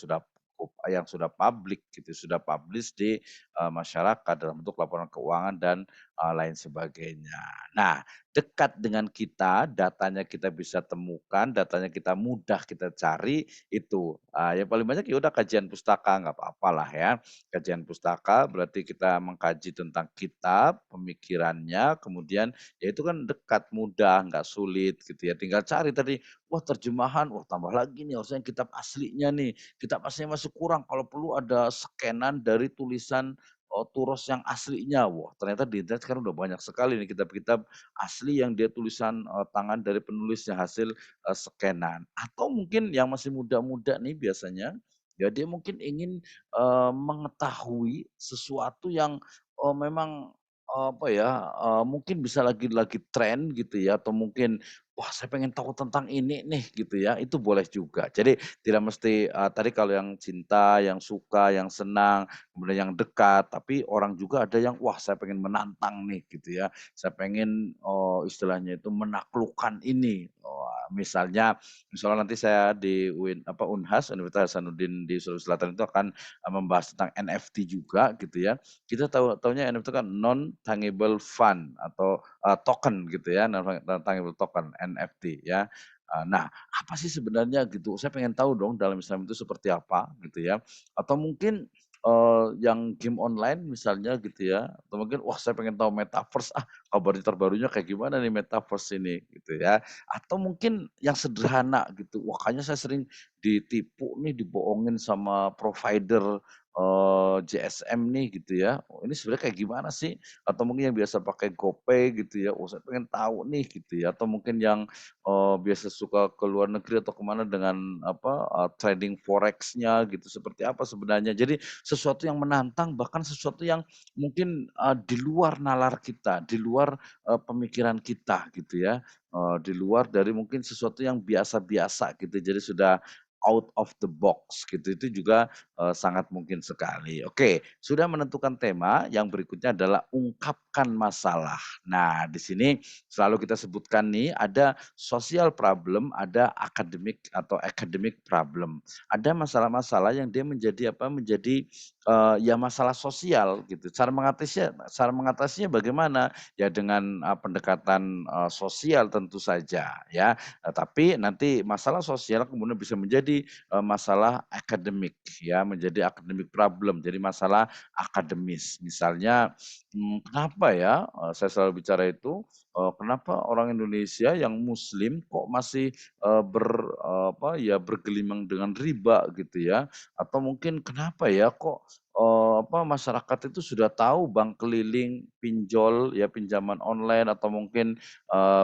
sudah publik gitu, sudah publish di, masyarakat dalam bentuk laporan keuangan dan, lain sebagainya. Nah, dekat dengan kita, datanya kita bisa temukan, datanya kita mudah kita cari, itu. Yang paling banyak ya udah kajian pustaka, nggak apa-apalah ya. Kajian pustaka berarti kita mengkaji tentang kitab, pemikirannya, kemudian ya itu kan dekat, mudah, nggak sulit gitu ya. Tinggal cari tadi, wah terjemahan, wah tambah lagi nih harusnya yang kitab aslinya nih, kitab aslinya masih kurang, kalau perlu ada scanan dari tulisan, Turos yang aslinya. Wah ternyata di internet sekarang udah banyak sekali nih kitab-kitab asli yang dia tulisan, tangan dari penulisnya hasil, scanan. Atau mungkin yang masih muda-muda nih biasanya, ya dia mungkin ingin, mengetahui sesuatu yang, memang, apa ya, mungkin bisa lagi tren gitu ya, atau mungkin, wah saya pengen tahu tentang ini nih gitu ya, itu boleh juga. Jadi tidak mesti, tadi kalau yang cinta, yang suka, yang senang, kemudian yang dekat, tapi orang juga ada yang, wah saya pengen menantang nih gitu ya, saya pengen, istilahnya itu menaklukkan ini. Wah misalnya nanti saya di Unhas, Universitas Hasanuddin di Sulawesi Selatan itu akan, membahas tentang NFT juga gitu ya. Kita taunya NFT kan non tangible fund atau, token gitu ya, non tangible token, NFT ya. Nah, apa sih sebenarnya gitu, saya pengen tahu dong dalam Islam itu seperti apa gitu ya. Atau mungkin, yang game online misalnya gitu ya, atau mungkin, wah saya pengen tahu metaverse, kabar terbarunya kayak gimana nih metaverse ini gitu ya. Atau mungkin yang sederhana gitu, wah kayaknya saya sering ditipu nih, dibohongin sama provider, GSM nih gitu ya. Oh ini sebenarnya kayak gimana sih? Atau mungkin yang biasa pakai GoPay gitu ya, oh saya pengen tahu nih gitu ya. Atau mungkin yang, biasa suka ke luar negeri atau kemana dengan apa, trading forex-nya gitu, seperti apa sebenarnya. Jadi sesuatu yang menantang, bahkan sesuatu yang mungkin, di luar nalar kita, di luar, pemikiran kita gitu ya, di luar dari mungkin sesuatu yang biasa-biasa gitu. Jadi sudah out of the box gitu, itu juga, sangat mungkin sekali. Oke, sudah menentukan tema, yang berikutnya adalah ungkapkan masalah. Nah, di sini selalu kita sebutkan nih, ada social problem, ada academic problem. Ada masalah-masalah yang dia menjadi apa, menjadi, ya masalah sosial gitu. Cara mengatasinya bagaimana? Ya dengan, pendekatan, sosial tentu saja ya, tapi nanti masalah sosial kemudian bisa menjadi, masalah akademik ya, menjadi academic problem, jadi masalah akademis. Misalnya, kenapa ya, saya selalu bicara itu, kenapa orang Indonesia yang muslim kok masih, bergelimang dengan riba gitu ya, atau mungkin kenapa ya kok, masyarakat itu sudah tahu bank keliling, pinjol ya, pinjaman online atau mungkin,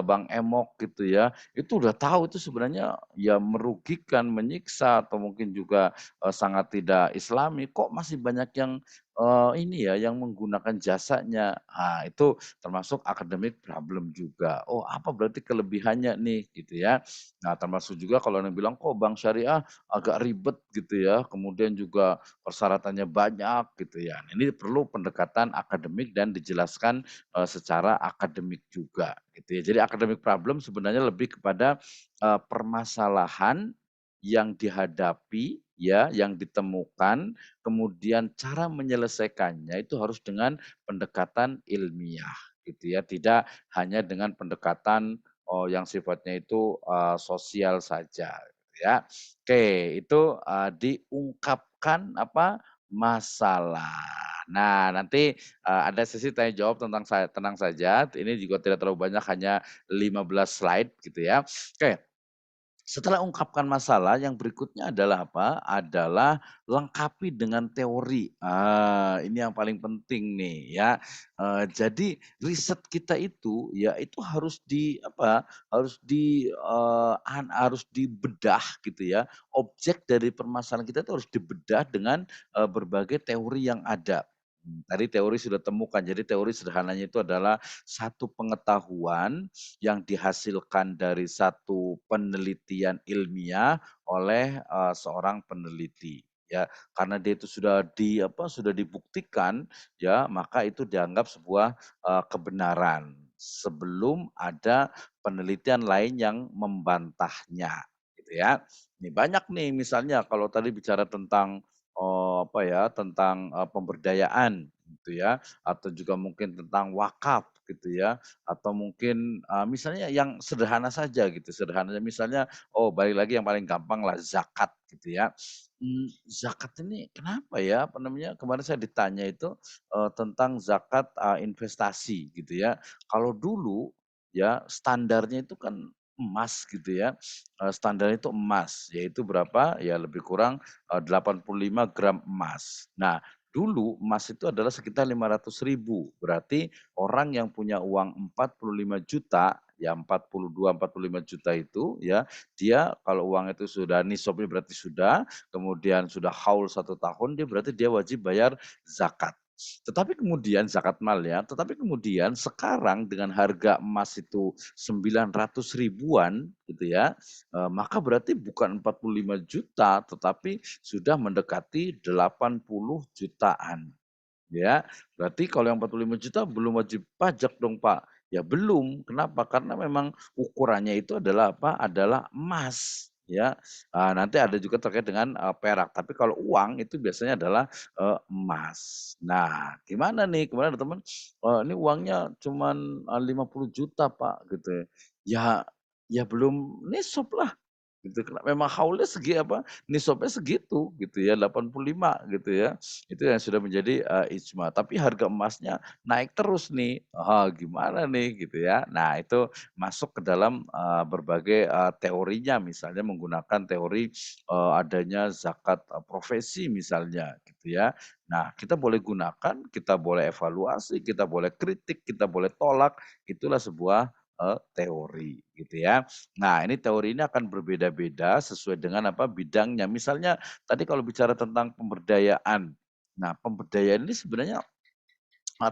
bank emok gitu ya, itu udah tahu itu sebenarnya ya merugikan, menyiksa, atau mungkin juga, sangat tidak islami, kok masih banyak yang, ini ya, yang menggunakan jasanya. Itu termasuk academic problem juga. Oh, apa berarti kelebihannya nih, gitu ya. Nah, termasuk juga kalau yang bilang, "Kok bank syariah agak ribet," gitu ya, kemudian juga persyaratannya banyak, gitu ya. Nah, ini perlu pendekatan akademik dan dijelaskan, secara akademik juga, gitu ya. Jadi academic problem sebenarnya lebih kepada, permasalahan yang dihadapi ya, yang ditemukan, kemudian cara menyelesaikannya itu harus dengan pendekatan ilmiah, gitu ya. Tidak hanya dengan pendekatan, yang sifatnya itu, sosial saja, gitu ya. Oke, itu, diungkapkan apa, masalah. Nah, nanti, ada sesi tanya jawab tentang tenang saja, ini juga tidak terlalu banyak, hanya 15 slide gitu ya. Oke, setelah ungkapkan masalah, yang berikutnya adalah apa? Adalah lengkapi dengan teori. Ini yang paling penting nih ya. Jadi riset kita itu, ya itu harus di apa, harus dibedah gitu ya. Objek dari permasalahan kita itu harus dibedah dengan, berbagai teori yang ada. Tadi teori sudah temukan, jadi teori sederhananya itu adalah satu pengetahuan yang dihasilkan dari satu penelitian ilmiah oleh, seorang peneliti, ya. Karena dia itu sudah dibuktikan, ya, maka itu dianggap sebuah, kebenaran, sebelum ada penelitian lain yang membantahnya, gitu ya. Nih banyak nih misalnya kalau tadi bicara tentang, tentang, pemberdayaan gitu ya, atau juga mungkin tentang wakaf gitu ya, atau mungkin, misalnya yang sederhana saja gitu, sederhananya misalnya, balik lagi yang paling gampang lah zakat gitu ya. Zakat ini kenapa ya, apa namanya, kemarin saya ditanya itu, tentang zakat, investasi gitu ya. Kalau dulu ya standarnya itu kan emas gitu ya, standarnya itu emas, yaitu berapa, ya lebih kurang, 85 gram emas. Nah, dulu emas itu adalah sekitar 500.000, berarti orang yang punya uang 45 juta, ya 42, 45 juta itu ya, dia kalau uang itu sudah nisabnya berarti sudah, kemudian sudah haul 1 tahun, dia wajib bayar zakat. Tetapi kemudian zakat mal ya, tetapi kemudian sekarang dengan harga emas itu 900 ribuan gitu ya, maka berarti bukan 45 juta, tetapi sudah mendekati 80 jutaan. Ya, berarti kalau yang 45 juta belum wajib pajak dong, Pak? Ya belum, kenapa? Karena memang ukurannya itu adalah apa? Adalah emas, ya. Nanti ada juga terkait dengan, perak, tapi kalau uang itu biasanya adalah, emas. Nah, gimana nih? Kemarin ada teman, "Ini uangnya cuman, 50 juta Pak," gitu ya. Ya ya belum nisab lah. Gitu, memang haulnya nisabnya segitu gitu ya, 85 gitu ya. Itu yang sudah menjadi, ijma. Tapi harga emasnya naik terus nih, gimana nih gitu ya. Nah itu masuk ke dalam, berbagai, teorinya misalnya menggunakan teori, adanya zakat, profesi misalnya gitu ya. Nah kita boleh gunakan, kita boleh evaluasi, kita boleh kritik, kita boleh tolak, itulah sebuah, teori gitu ya. Nah, ini teori ini akan berbeda-beda sesuai dengan apa, bidangnya. Misalnya tadi kalau bicara tentang pemberdayaan. Nah, pemberdayaan ini sebenarnya,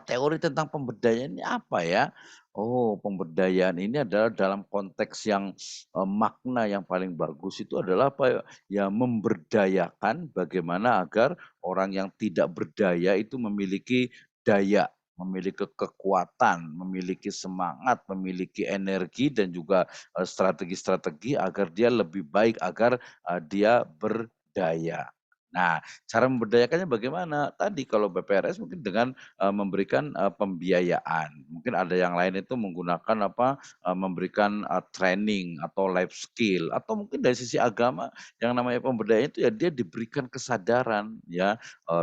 teori tentang pemberdayaan ini apa ya? Oh, pemberdayaan ini adalah dalam konteks yang, makna yang paling bagus itu adalah apa ya, ya memberdayakan bagaimana agar orang yang tidak berdaya itu memiliki daya, memiliki kekuatan, memiliki semangat, memiliki energi dan juga, strategi-strategi agar dia lebih baik, agar, dia berdaya. Nah, cara memberdayakannya bagaimana? Tadi kalau BPRS mungkin dengan, memberikan, pembiayaan. Mungkin ada yang lain itu menggunakan apa, memberikan, training atau life skill atau mungkin dari sisi agama yang namanya pemberdayaan itu ya dia diberikan kesadaran ya,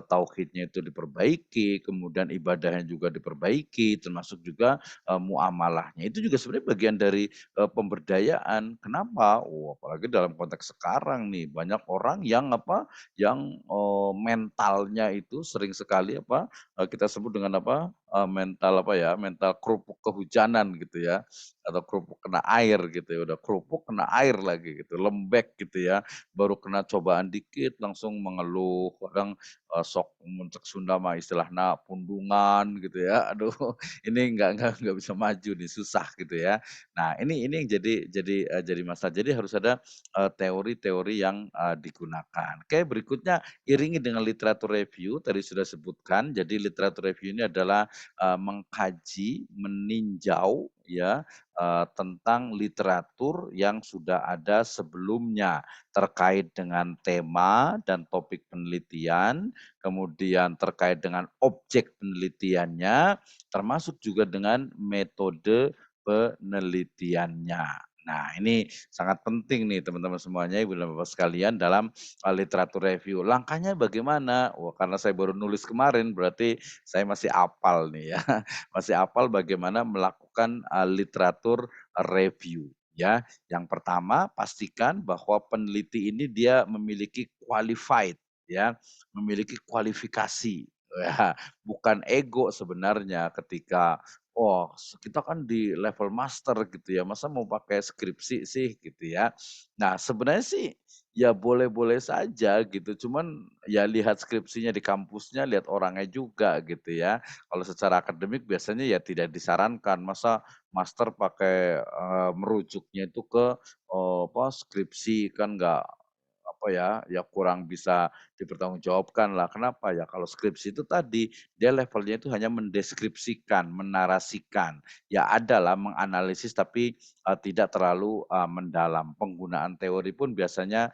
tauhidnya itu diperbaiki, kemudian ibadahnya juga diperbaiki, termasuk juga, muamalahnya. Itu juga sebenarnya bagian dari, pemberdayaan. Kenapa? Oh, apalagi dalam konteks sekarang nih, banyak orang yang apa, yang, mentalnya itu sering sekali apa, kita sebut dengan apa, mental apa ya, mental kerupuk kehujanan gitu ya, atau kerupuk kena air gitu ya, udah kerupuk kena air lagi gitu, lembek gitu ya, baru kena cobaan dikit langsung mengeluh, kadang, sok muncak Sunda mah istilahna pundungan gitu ya, aduh ini nggak bisa maju nih, susah gitu ya. Nah ini yang jadi masalah, jadi harus ada, teori-teori yang, digunakan. Oke, berikutnya iringi dengan literatur review, tadi sudah sebutkan. Jadi literatur review ini adalah, mengkaji, meninjau ya, tentang literatur yang sudah ada sebelumnya, terkait dengan tema dan topik penelitian, kemudian terkait dengan objek penelitiannya, termasuk juga dengan metode penelitiannya. Nah, ini sangat penting nih teman-teman semuanya, ibu dan bapak sekalian dalam literatur review. Langkahnya bagaimana? Wah, karena saya baru nulis kemarin, berarti saya masih apal nih ya, masih apal bagaimana melakukan literatur review. Ya, yang pertama pastikan bahwa peneliti ini dia memiliki qualified, ya, memiliki kualifikasi. Ya, bukan ego sebenarnya ketika oh, kita kan di level master gitu ya, masa mau pakai skripsi sih gitu ya. Nah, sebenarnya sih ya boleh-boleh saja gitu, cuman ya lihat skripsinya di kampusnya, lihat orangnya juga gitu ya. Kalau secara akademik biasanya ya tidak disarankan, masa master pakai, merujuknya itu ke, apa, skripsi, kan nggak apa ya, ya kurang bisa dipertanggungjawabkan lah. Kenapa? Ya kalau skripsi itu tadi, dia levelnya itu hanya mendeskripsikan, menarasikan. Ya ada lah menganalisis tapi, tidak terlalu, mendalam. Penggunaan teori pun biasanya,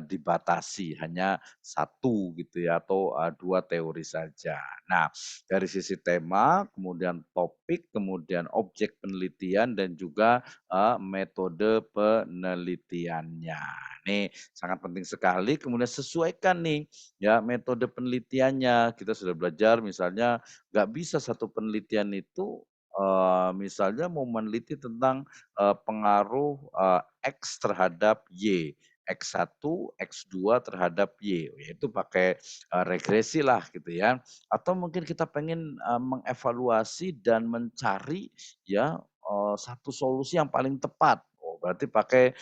dibatasi, hanya satu gitu ya atau, 2 teori saja. Nah, dari sisi tema, kemudian topik, kemudian objek penelitian dan juga, metode penelitiannya. Nih sangat penting sekali, kemudian sesuaikan nih, ya metode penelitiannya. Kita sudah belajar misalnya nggak bisa satu penelitian itu, misalnya mau meneliti tentang, pengaruh, X terhadap Y, X1, X2 terhadap Y, yaitu pakai, regresi lah gitu ya. Atau mungkin kita pengen, mengevaluasi dan mencari ya, satu solusi yang paling tepat. Oh berarti pakai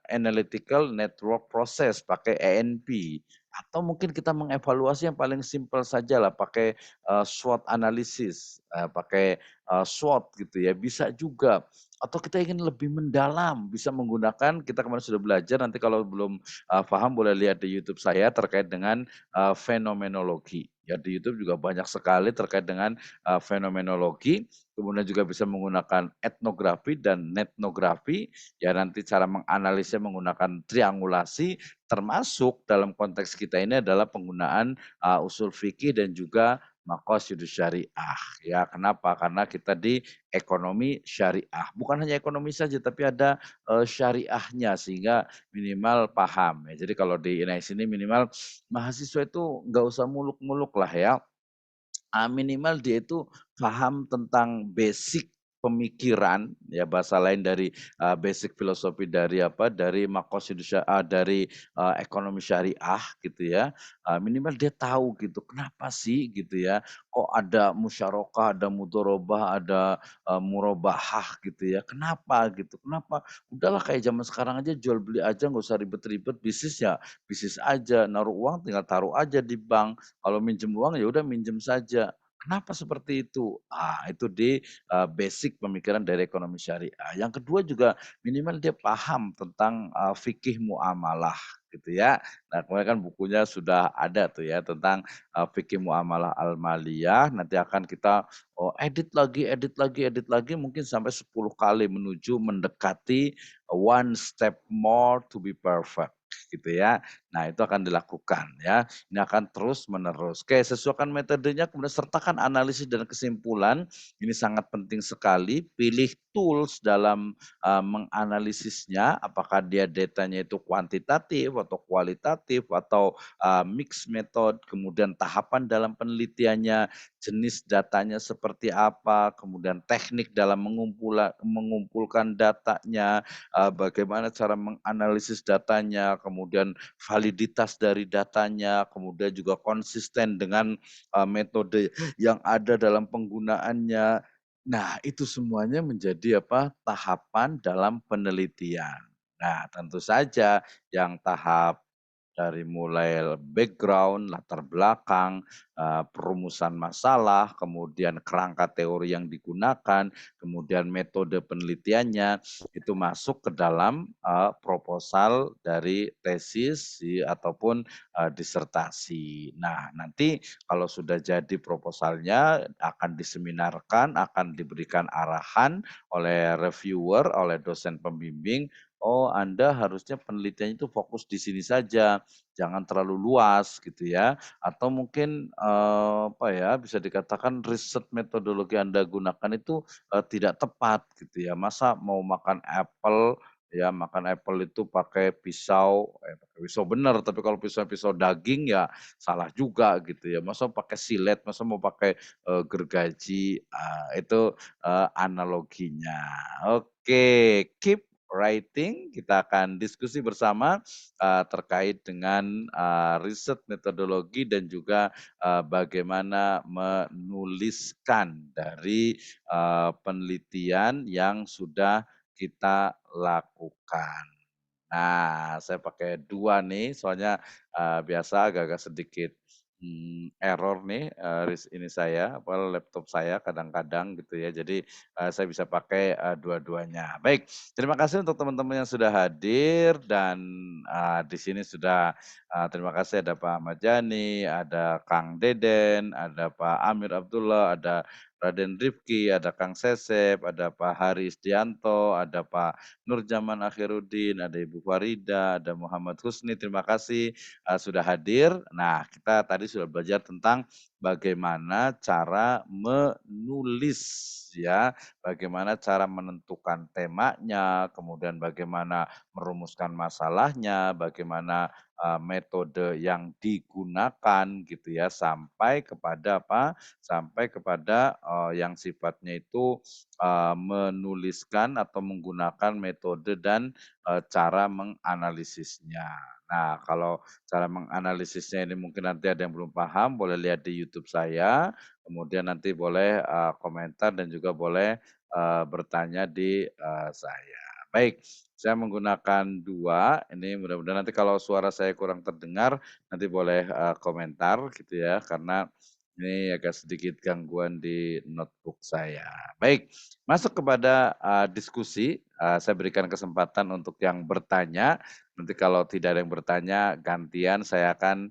analytical network process, pakai ENP. Atau mungkin kita mengevaluasi yang paling simpel sajalah pakai, SWOT analysis, pakai, SWOT gitu ya, bisa juga. Atau kita ingin lebih mendalam, bisa menggunakan kita kemarin sudah belajar, nanti kalau belum, paham boleh lihat di YouTube saya terkait dengan, fenomenologi. Ya di YouTube juga banyak sekali terkait dengan, fenomenologi, kemudian juga bisa menggunakan etnografi dan netnografi. Ya nanti cara menganalisnya menggunakan triangulasi, termasuk dalam konteks kita ini adalah penggunaan, usul fikih dan juga maqasidus syariah, ya. Kenapa? Karena kita di ekonomi syariah. Bukan hanya ekonomi saja, tapi ada, syariahnya sehingga minimal paham ya. Jadi kalau di INAIS ini minimal mahasiswa itu nggak usah muluk-muluk lah ya. Minimal dia itu paham tentang basic pemikiran, ya bahasa lain dari, basic filosofi dari apa, dari dari, ekonomi syariah gitu ya, minimal dia tahu gitu, kenapa sih gitu ya, kok ada musyarakah, ada mudharabah, ada, murabahah gitu ya, kenapa gitu, kenapa? Udahlah kayak zaman sekarang aja jual beli aja nggak usah ribet-ribet, bisnis ya bisnis aja, naruh uang tinggal taruh aja di bank. Kalau minjem uang ya udah minjem saja. Kenapa seperti itu? Itu di, basic pemikiran dari ekonomi syariah. Yang kedua juga minimal dia paham tentang, fikih muamalah gitu ya. Nah kemarin kan bukunya sudah ada tuh ya tentang, fikih muamalah al-maliyah, nanti akan kita, oh edit lagi mungkin sampai 10 kali menuju mendekati one step more to be perfect gitu ya. Nah itu akan dilakukan ya. Ini akan terus-menerus. Oke, sesuaikan metodenya, kemudian sertakan analisis dan kesimpulan. Ini sangat penting sekali. Pilih tools dalam menganalisisnya, apakah dia datanya itu kuantitatif atau kualitatif atau mix method, kemudian tahapan dalam penelitiannya, jenis datanya seperti apa, kemudian teknik dalam mengumpulkan datanya, bagaimana cara menganalisis datanya, kemudian validitas dari datanya, kemudian juga konsisten dengan, metode yang ada dalam penggunaannya. Nah, itu semuanya menjadi apa, tahapan dalam penelitian. Nah, tentu saja yang tahap dari mulai background, latar belakang, perumusan masalah, kemudian kerangka teori yang digunakan, kemudian metode penelitiannya, itu masuk ke dalam, proposal dari tesis ataupun, disertasi. Nah, nanti kalau sudah jadi proposalnya akan diseminarkan, akan diberikan arahan oleh reviewer, oleh dosen pembimbing oh Anda harusnya penelitiannya itu fokus di sini saja, jangan terlalu luas gitu ya. Atau mungkin, apa ya, bisa dikatakan riset metodologi Anda gunakan itu, tidak tepat gitu ya. Masa mau makan apel, ya makan apel itu pakai pisau bener, tapi kalau pisau-pisau daging ya salah juga gitu ya. Masa pakai silet, masa mau pakai, gergaji, itu, analoginya. Oke, keep writing, kita akan diskusi bersama, terkait dengan, riset metodologi dan juga, bagaimana menuliskan dari, penelitian yang sudah kita lakukan. Nah, saya pakai 2 nih, soalnya, biasa agak-agak sedikit, error nih, ini saya, apa, laptop saya kadang-kadang gitu ya. Jadi, saya bisa pakai, dua-duanya. Baik, terima kasih untuk teman-teman yang sudah hadir dan, di sini sudah, terima kasih ada Pak Ahmad Yani, ada Kang Deden, ada Pak Amir Abdullah, ada Raden Rifki, ada Kang Sesep, ada Pak Haris Dianto, ada Pak Nurjaman Akhiruddin, ada Ibu Farida, ada Muhammad Husni, terima kasih, sudah hadir. Nah, kita tadi sudah belajar tentang bagaimana cara menulis ya, bagaimana cara menentukan temanya, kemudian bagaimana merumuskan masalahnya, bagaimana, metode yang digunakan gitu ya, sampai kepada apa, sampai kepada, yang sifatnya itu menuliskan atau menggunakan metode dan, cara menganalisisnya. Nah, kalau cara menganalisisnya ini mungkin nanti ada yang belum paham, boleh lihat di YouTube saya, kemudian nanti boleh, komentar dan juga boleh, bertanya di, saya. Baik, saya menggunakan 2, ini mudah-mudahan nanti kalau suara saya kurang terdengar, nanti boleh, komentar gitu ya, karena ini agak sedikit gangguan di notebook saya. Baik, masuk kepada, diskusi, saya berikan kesempatan untuk yang bertanya, nanti kalau tidak ada yang bertanya, gantian saya akan,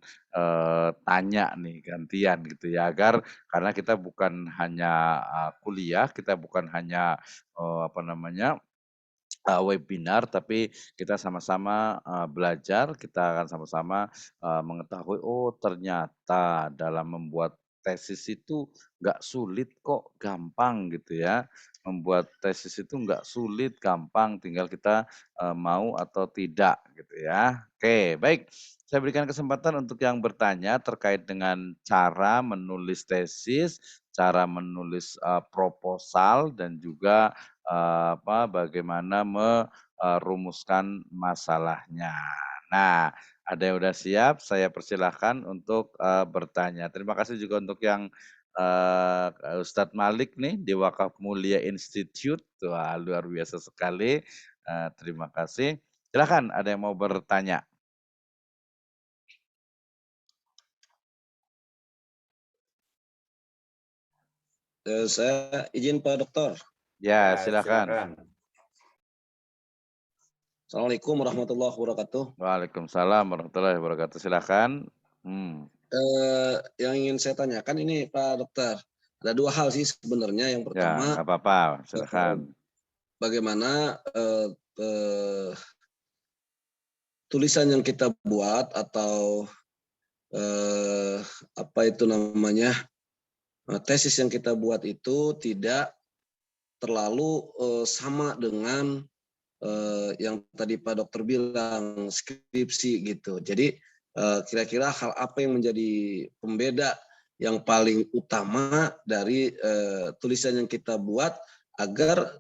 tanya nih, gantian gitu ya, agar karena kita bukan hanya, kuliah, kita bukan hanya, apa namanya, webinar, tapi kita sama-sama, belajar, kita akan sama-sama, mengetahui, oh ternyata dalam membuat tesis itu nggak sulit kok, gampang gitu ya. Membuat tesis itu nggak sulit, gampang, tinggal kita, mau atau tidak gitu ya. Oke, baik. Saya berikan kesempatan untuk yang bertanya terkait dengan cara menulis tesis, cara menulis, proposal dan juga bagaimana merumuskan masalahnya. Nah, ada yang udah siap, saya persilahkan untuk, bertanya. Terima kasih juga untuk yang, Ustadz Malik nih di Wakaf Mulia Institute. Wah, luar biasa sekali, terima kasih. Silahkan ada yang mau bertanya? Saya izin Pak Dokter. Ya, Ya, silakan. silakan. Assalamualaikum warahmatullahi wabarakatuh. Waalaikumsalam warahmatullahi wabarakatuh, silakan. Yang ingin saya tanyakan ini Pak Dokter, ada 2 hal sih sebenarnya. Yang Ya, pertama, nggak apa-apa, silakan. bagaimana, eee eee, tulisan yang kita buat atau, eee, apa itu namanya, tesis yang kita buat itu tidak terlalu, sama dengan, yang tadi Pak Dokter bilang, skripsi gitu. Jadi, kira-kira hal apa yang menjadi pembeda yang paling utama dari, tulisan yang kita buat agar,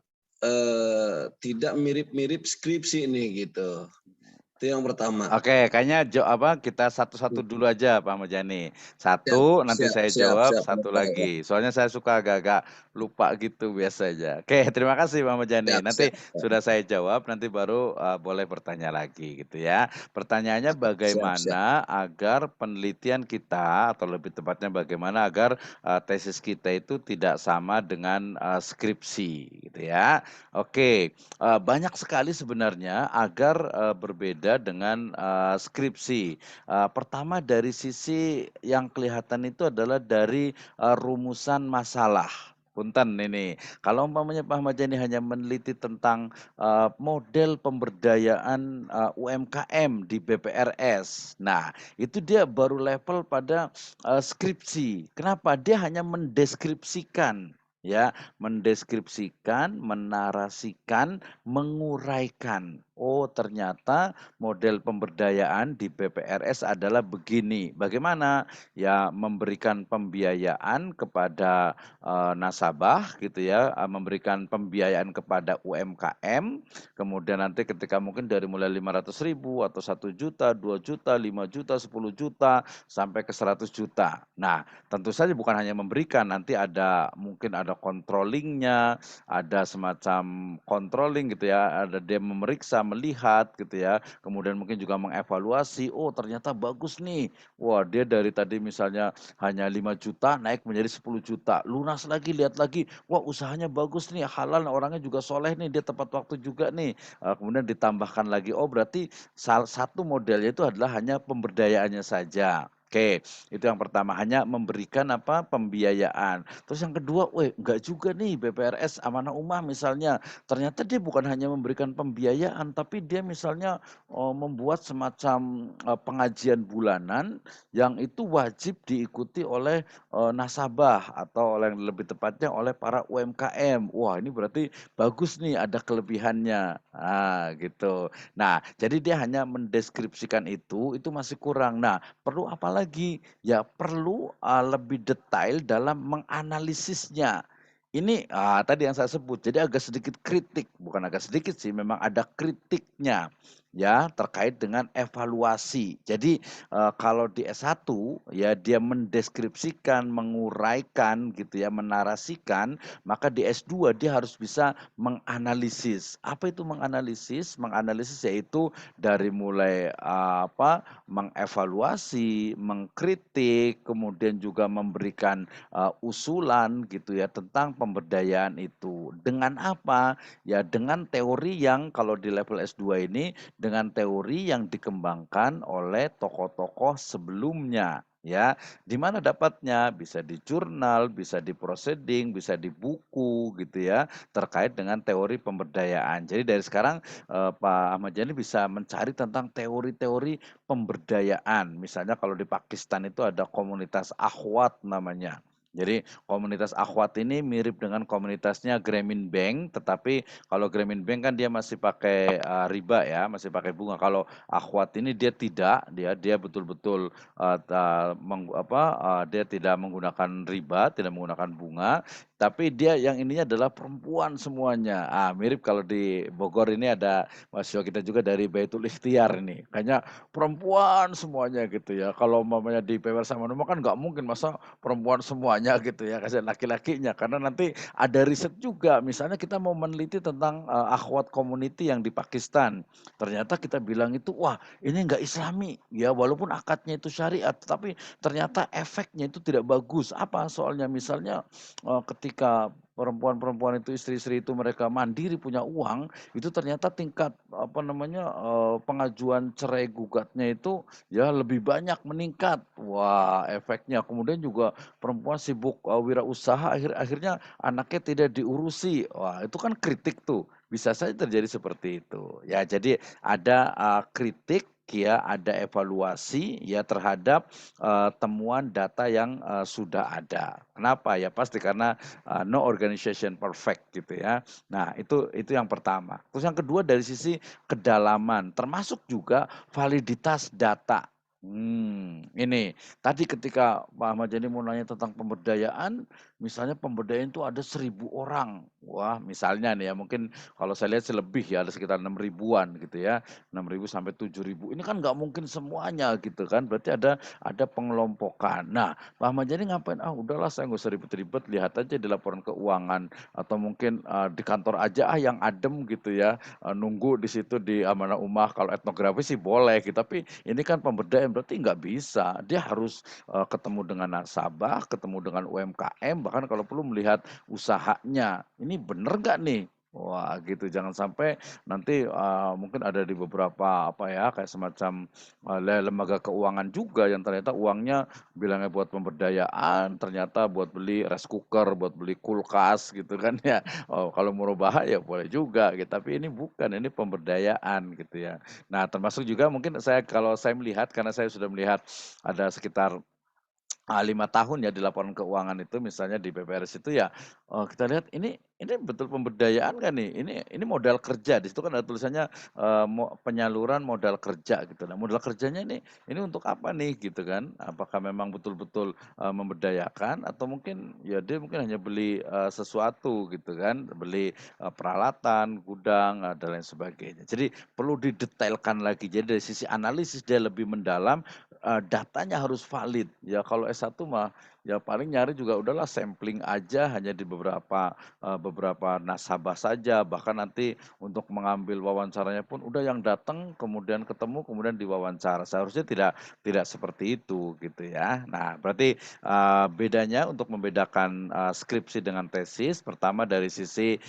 tidak mirip-mirip skripsi ini gitu. Itu yang pertama. Oke, kayaknya kita satu-satu dulu aja Pak Mojani. Siap Satu, nanti siap saya siap jawab, siap, satu Dokter, ya. lagi. Soalnya saya suka agak-agak lupa gitu biasanya. Oke, terima kasih Pak Mojani. Siap siap Nanti sudah saya jawab, nanti baru, boleh bertanya lagi gitu ya. Pertanyaannya siap siap. bagaimana agar penelitian kita, atau lebih tepatnya bagaimana agar, tesis kita itu tidak sama dengan, skripsi gitu ya. Oke. Banyak sekali sebenarnya agar, berbeda dengan, skripsi. Pertama dari sisi yang kelihatan itu adalah dari, rumusan masalah. punten ini, kalau umpamanya Pak Ahmad Yani hanya meneliti tentang, model pemberdayaan, UMKM di BPRS. Nah, itu dia baru level pada, skripsi. Kenapa? Dia hanya mendeskripsikan, ya, mendeskripsikan, menarasikan, menguraikan. Oh, ternyata model pemberdayaan di BPRS adalah begini. Bagaimana? Ya, memberikan pembiayaan kepada nasabah gitu ya, memberikan pembiayaan kepada UMKM, kemudian nanti ketika mungkin dari mulai 500.000 atau 1 juta, 2 juta, 5 juta, 10 juta, sampai ke 100 juta. Nah, tentu saja bukan hanya memberikan, nanti ada mungkin ada controllingnya, ada semacam controlling gitu ya, ada dia memeriksa, melihat gitu ya, kemudian mungkin juga mengevaluasi, oh ternyata bagus nih, wah dia dari tadi misalnya hanya 5 juta naik menjadi 10 juta, lunas lagi, lihat lagi, wah usahanya bagus nih, halal, orangnya juga soleh nih, dia tepat waktu juga nih. Kemudian ditambahkan lagi, oh berarti salah satu modelnya itu adalah hanya pemberdayaannya saja. Oke, itu yang pertama, hanya memberikan apa, pembiayaan. Terus yang kedua, weh enggak juga nih BPRS Amanah Ummah misalnya, ternyata dia bukan hanya memberikan pembiayaan, tapi dia misalnya, membuat semacam, pengajian bulanan yang itu wajib diikuti oleh, nasabah atau yang lebih tepatnya oleh para UMKM. Wah ini berarti bagus nih, ada kelebihannya, gitu. Nah, jadi dia hanya mendeskripsikan itu masih kurang. Nah, perlu apa lagi? Ya perlu, lebih detail dalam menganalisisnya. Ini, tadi yang saya sebut, jadi agak sedikit kritik, bukan agak sedikit sih, memang ada kritiknya, ya, terkait dengan evaluasi. Jadi, kalau di S1 ya dia mendeskripsikan, menguraikan gitu ya, menarasikan, maka di S2 dia harus bisa menganalisis. Apa itu menganalisis? Menganalisis yaitu dari mulai, mengevaluasi, mengkritik, kemudian juga memberikan, usulan gitu ya tentang pemberdayaan itu. Dengan apa? Ya dengan teori yang kalau di level S2 ini dengan teori yang dikembangkan oleh tokoh-tokoh sebelumnya, ya. Di mana dapatnya? Bisa di jurnal, bisa di proceeding, bisa di buku gitu ya, terkait dengan teori pemberdayaan. Jadi dari sekarang, Pak Ahmad Yani bisa mencari tentang teori-teori pemberdayaan. Misalnya kalau di Pakistan itu ada komunitas Akhwat namanya. Jadi komunitas Akhwat ini mirip dengan komunitasnya Grameen Bank, tetapi kalau Grameen Bank kan dia masih pakai, riba ya, masih pakai bunga. Kalau Akhwat ini dia tidak, dia betul-betul, eee, ta meng apa, dia tidak menggunakan riba, tidak menggunakan bunga, tapi dia yang ininya adalah perempuan semuanya. Mirip kalau di Bogor ini ada mahasiswa kita juga dari Baitul Ikhtiar ini, kayaknya perempuan semuanya gitu ya. Kalau umpamanya di PWR Samanhuma kan nggak mungkin masa perempuan semuanya gitu ya, kasihan laki-lakinya. Karena nanti ada riset juga, misalnya kita mau meneliti tentang, akhwat community yang di Pakistan. Ternyata kita bilang itu, wah ini enggak islami, ya walaupun akadnya itu syariat, tetapi ternyata efeknya itu tidak bagus. Apa soalnya? Misalnya, ketika perempuan-perempuan itu, istri-istri itu mereka mandiri punya uang, itu ternyata tingkat, apa namanya, pengajuan cerai gugatnya itu, ya lebih banyak meningkat. Wah efeknya. Kemudian juga perempuan sibuk, wirausaha akhirnya anaknya tidak diurusi. Wah itu kan kritik tuh, bisa saja terjadi seperti itu. Ya jadi ada, kritik ya, ada evaluasi ya terhadap, temuan data yang, sudah ada. Kenapa? Ya pasti karena, no organization perfect gitu ya. Nah itu yang pertama. Terus yang kedua dari sisi kedalaman, termasuk juga validitas data. Ini tadi ketika Pak Ahmad Yani mau nanya tentang pemberdayaan, misalnya pemberdayaan itu ada 1.000 orang. Wah misalnya nih ya, mungkin kalau saya lihat sih lebih ya, ada sekitar 6 ribuan gitu ya, 6.000 sampai 7.000. Ini kan nggak mungkin semuanya gitu kan, berarti ada pengelompokan. Nah, Pak Ahmad Yani ngapain? Udahlah saya nggak usah ribet-ribet, lihat aja di laporan keuangan atau mungkin, di kantor aja yang adem gitu ya, nunggu di situ di Amanah Ummah. Kalau etnografi sih boleh gitu, tapi ini kan pemberdayaan berarti nggak bisa. Dia harus, ketemu dengan nasabah, ketemu dengan UMKM, bahkan kalau perlu melihat usahanya. Ini bener nggak nih? Wah, gitu. Jangan sampai nanti, mungkin ada di beberapa, apa ya, kayak semacam, lembaga keuangan juga yang ternyata uangnya bilangnya buat pemberdayaan, ternyata buat beli rice cooker, buat beli kulkas gitu kan ya. Oh, kalau murabahah ya boleh juga gitu, tapi ini bukan, ini pemberdayaan gitu ya. Nah, termasuk juga mungkin kalau saya melihat, karena saya sudah melihat ada sekitar 5 tahun ya di laporan keuangan itu misalnya di PPRS itu ya, kita lihat ini betul pemberdayaan kan nih? Ini modal kerja, di situ kan ada tulisannya, penyaluran modal kerja gitu. Nah, modal kerjanya ini untuk apa nih gitu kan? Apakah memang betul-betul, memberdayakan atau mungkin ya dia mungkin hanya beli, sesuatu gitu kan, beli, peralatan, gudang, dan lain sebagainya. Jadi perlu didetailkan lagi. Jadi dari sisi analisis dia lebih mendalam, datanya harus valid. Ya kalau S1 mah, ya paling nyari juga udahlah sampling aja hanya di beberapa nasabah saja, bahkan nanti untuk mengambil wawancaranya pun udah yang datang, kemudian ketemu, kemudian diwawancara. Seharusnya tidak seperti itu gitu ya. Nah berarti, bedanya untuk membedakan, skripsi dengan tesis, pertama dari sisi,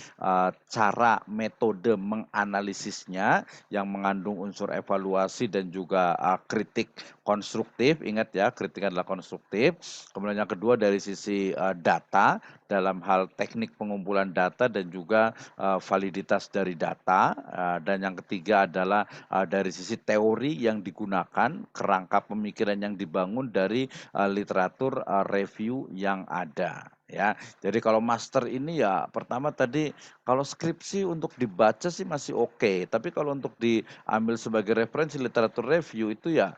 cara metode menganalisisnya yang mengandung unsur evaluasi dan juga, kritik konstruktif, ingat ya kritik adalah konstruktif. Kemudian yang kedua dari sisi, data, dalam hal teknik pengumpulan data dan juga, validitas dari data, dan yang ketiga adalah, dari sisi teori yang digunakan, kerangka pemikiran yang dibangun dari, literatur, review yang ada, ya. Jadi kalau master ini ya pertama tadi, kalau skripsi untuk dibaca sih masih oke, tapi kalau untuk diambil sebagai referensi literatur review itu ya,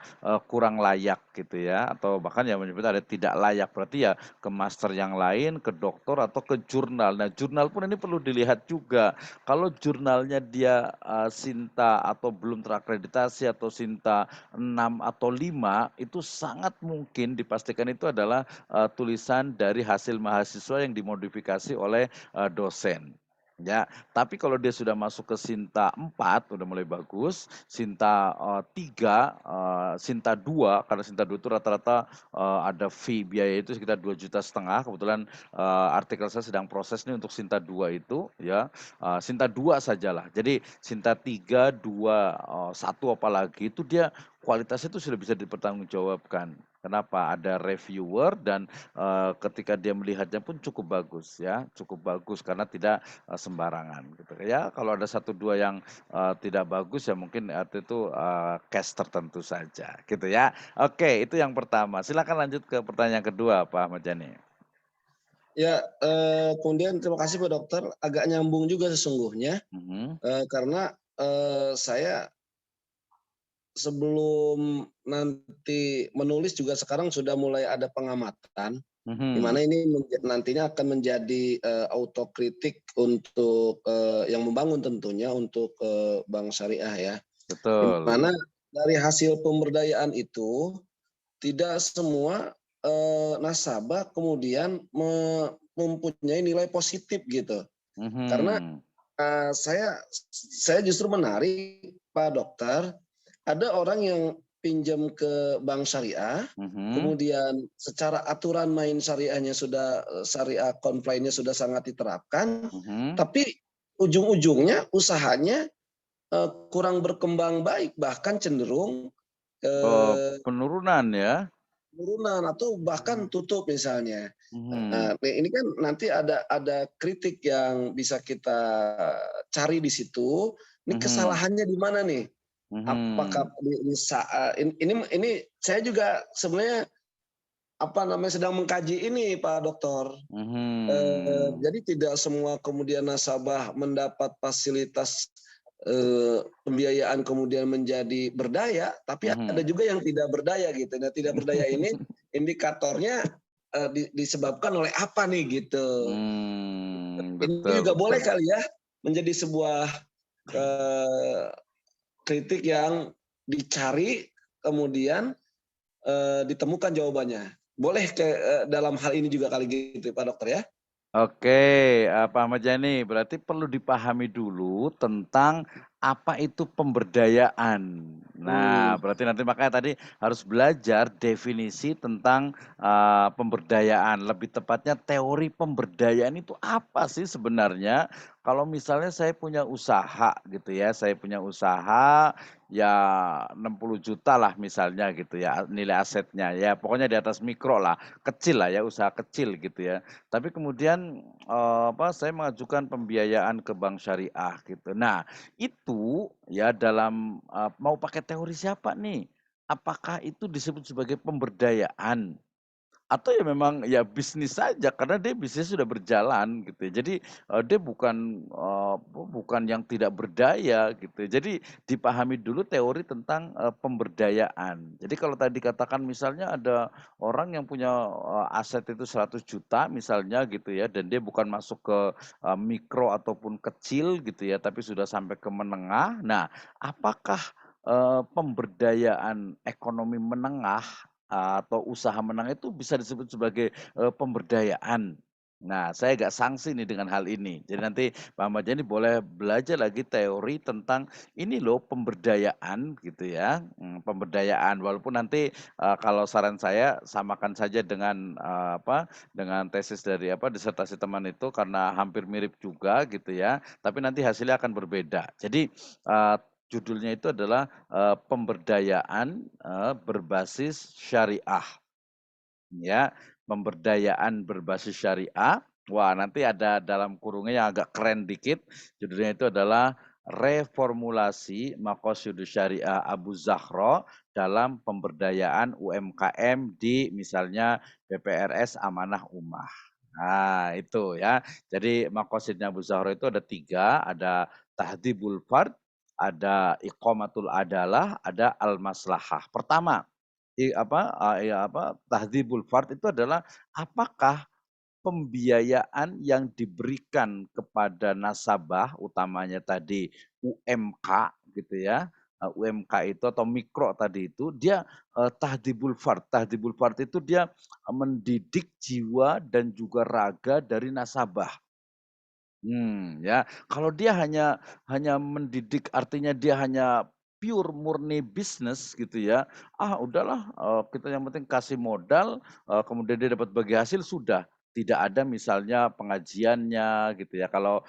kurang layak gitu ya, atau bahkan yang menyebut ada tidak layak, berarti ya ke master yang lain, ke doktor atau ke jurnal. Nah, jurnal pun ini perlu dilihat juga. Kalau jurnalnya dia, Sinta atau belum terakreditasi atau Sinta 6 atau 5 itu sangat mungkin dipastikan itu adalah, tulisan dari hasil mahasiswa yang dimodifikasi oleh, dosen, ya. Tapi kalau dia sudah masuk ke Sinta 4 udah mulai bagus, Sinta, 3, Sinta 2 karena Sinta 2 itu rata-rata, ada fee biaya itu sekitar 2,5 juta. Kebetulan, artikel saya sedang proses nih untuk Sinta 2 itu ya, Sinta 2 sajalah. Jadi Sinta 3, 2, 1 apalagi itu dia kualitasnya itu sudah bisa dipertanggungjawabkan. Kenapa? Ada reviewer dan, ketika dia melihatnya pun cukup bagus ya, cukup bagus karena tidak, sembarangan gitu. Ya kalau ada satu 2 yang, tidak bagus ya mungkin itu, case tertentu saja gitu ya. Oke itu yang pertama, silakan lanjut ke pertanyaan kedua Pak Ahmad Yani. Ya, kemudian terima kasih Pak Dokter, agak nyambung juga sesungguhnya, Mhm, karena, saya sebelum nanti menulis juga sekarang sudah mulai ada pengamatan, di mhm, mana ini nantinya akan menjadi, autokritik untuk, yang membangun tentunya untuk, bank syariah ya. Di betul. mana dari hasil pemberdayaan itu, tidak semua, nasabah kemudian mempunyai nilai positif gitu. Karena, Mhm, saya justru menarik Pak Dokter, ada orang yang pinjam ke bank syariah, mhm, kemudian secara aturan main syariahnya sudah, syariah compliance-nya sudah sangat diterapkan, mhm. tapi ujung-ujungnya usahanya, kurang berkembang baik, bahkan cenderung, Oh, eee, penurunan ya? penurunan atau bahkan Mhm, tutup misalnya. mhm, Nah, ini kan nanti ada kritik yang bisa kita cari di situ, ini mhm, kesalahannya di mana nih? Apakah mhm, di saat ini saya juga sebenarnya, apa namanya, sedang mengkaji ini Pak Dokter. mhm, Jadi tidak semua kemudian nasabah mendapat fasilitas, pembiayaan kemudian menjadi berdaya, tapi ada mhm. juga yang tidak berdaya gitu. Nah, tidak berdaya ini indikatornya, disebabkan oleh apa nih gitu. Ini Betul juga boleh betul. kali ya menjadi sebuah, eee, kritik yang dicari kemudian, ditemukan jawabannya. Boleh dalam hal ini juga kali gitu Pak Dokter ya? Oke, Pak Ahmad Yani, berarti perlu dipahami dulu tentang apa itu pemberdayaan. Nah, Mmm, berarti nanti makanya tadi harus belajar definisi tentang, pemberdayaan, lebih tepatnya teori pemberdayaan itu apa sih sebenarnya? kalau misalnya saya punya usaha gitu ya, saya punya usaha ya 60 juta lah misalnya gitu ya nilai asetnya ya, pokoknya di atas mikro lah, kecil lah ya, usaha kecil gitu ya. Tapi kemudian, saya mengajukan pembiayaan ke bank syariah gitu. Nah, itu ya dalam, mau pakai teori siapa nih? Apakah itu disebut sebagai pemberdayaan? Atau ya memang ya bisnis saja karena dia bisnis sudah berjalan gitu ya. Jadi, dia bukan yang tidak berdaya gitu ya. Jadi dipahami dulu teori tentang, pemberdayaan. Jadi kalau tadi katakan misalnya ada orang yang punya, aset itu 100 juta misalnya gitu ya dan dia bukan masuk ke, mikro ataupun kecil gitu ya, tapi sudah sampai ke menengah. Nah, apakah, pemberdayaan ekonomi menengah atau usaha menengah itu bisa disebut sebagai, pemberdayaan. Nah, saya agak sangsi nih dengan hal ini. Jadi nanti Pak Ahmad Yani boleh belajar lagi teori tentang ini loh pemberdayaan gitu ya, pemberdayaan walaupun nanti, kalau saran saya samakan saja dengan, dengan tesis dari disertasi teman itu karena hampir mirip juga gitu ya, tapi nanti hasilnya akan berbeda. Jadi, judulnya itu adalah pemberdayaan, berbasis syariah, ya. Pemberdayaan berbasis syariah. Wah, nanti ada dalam kurungnya yang agak keren dikit, judulnya itu adalah Reformulasi Maqasidus Syariah Abu Zahra dalam pemberdayaan UMKM di misalnya BPRS Amanah Ummah. Nah, itu ya. Jadi maqasidnya Abu Zahra itu ada 3, ada tahdhibul fard, ada iqamatul adalah, ada al-maslahah. Pertama, tahdhibul fard itu adalah apakah pembiayaan yang diberikan kepada nasabah, utamanya tadi UMK gitu ya, UMK itu atau mikro tadi itu dia, tahdhibul fard. Tahdhibul fard itu dia, mendidik jiwa dan juga raga dari nasabah. Ya. Kalau dia hanya hanya mendidik artinya dia hanya pure murni bisnis gitu ya, udahlah, kita yang penting kasih modal, kemudian dia dapat bagi hasil sudah. Tidak ada misalnya pengajiannya gitu ya. Kalau,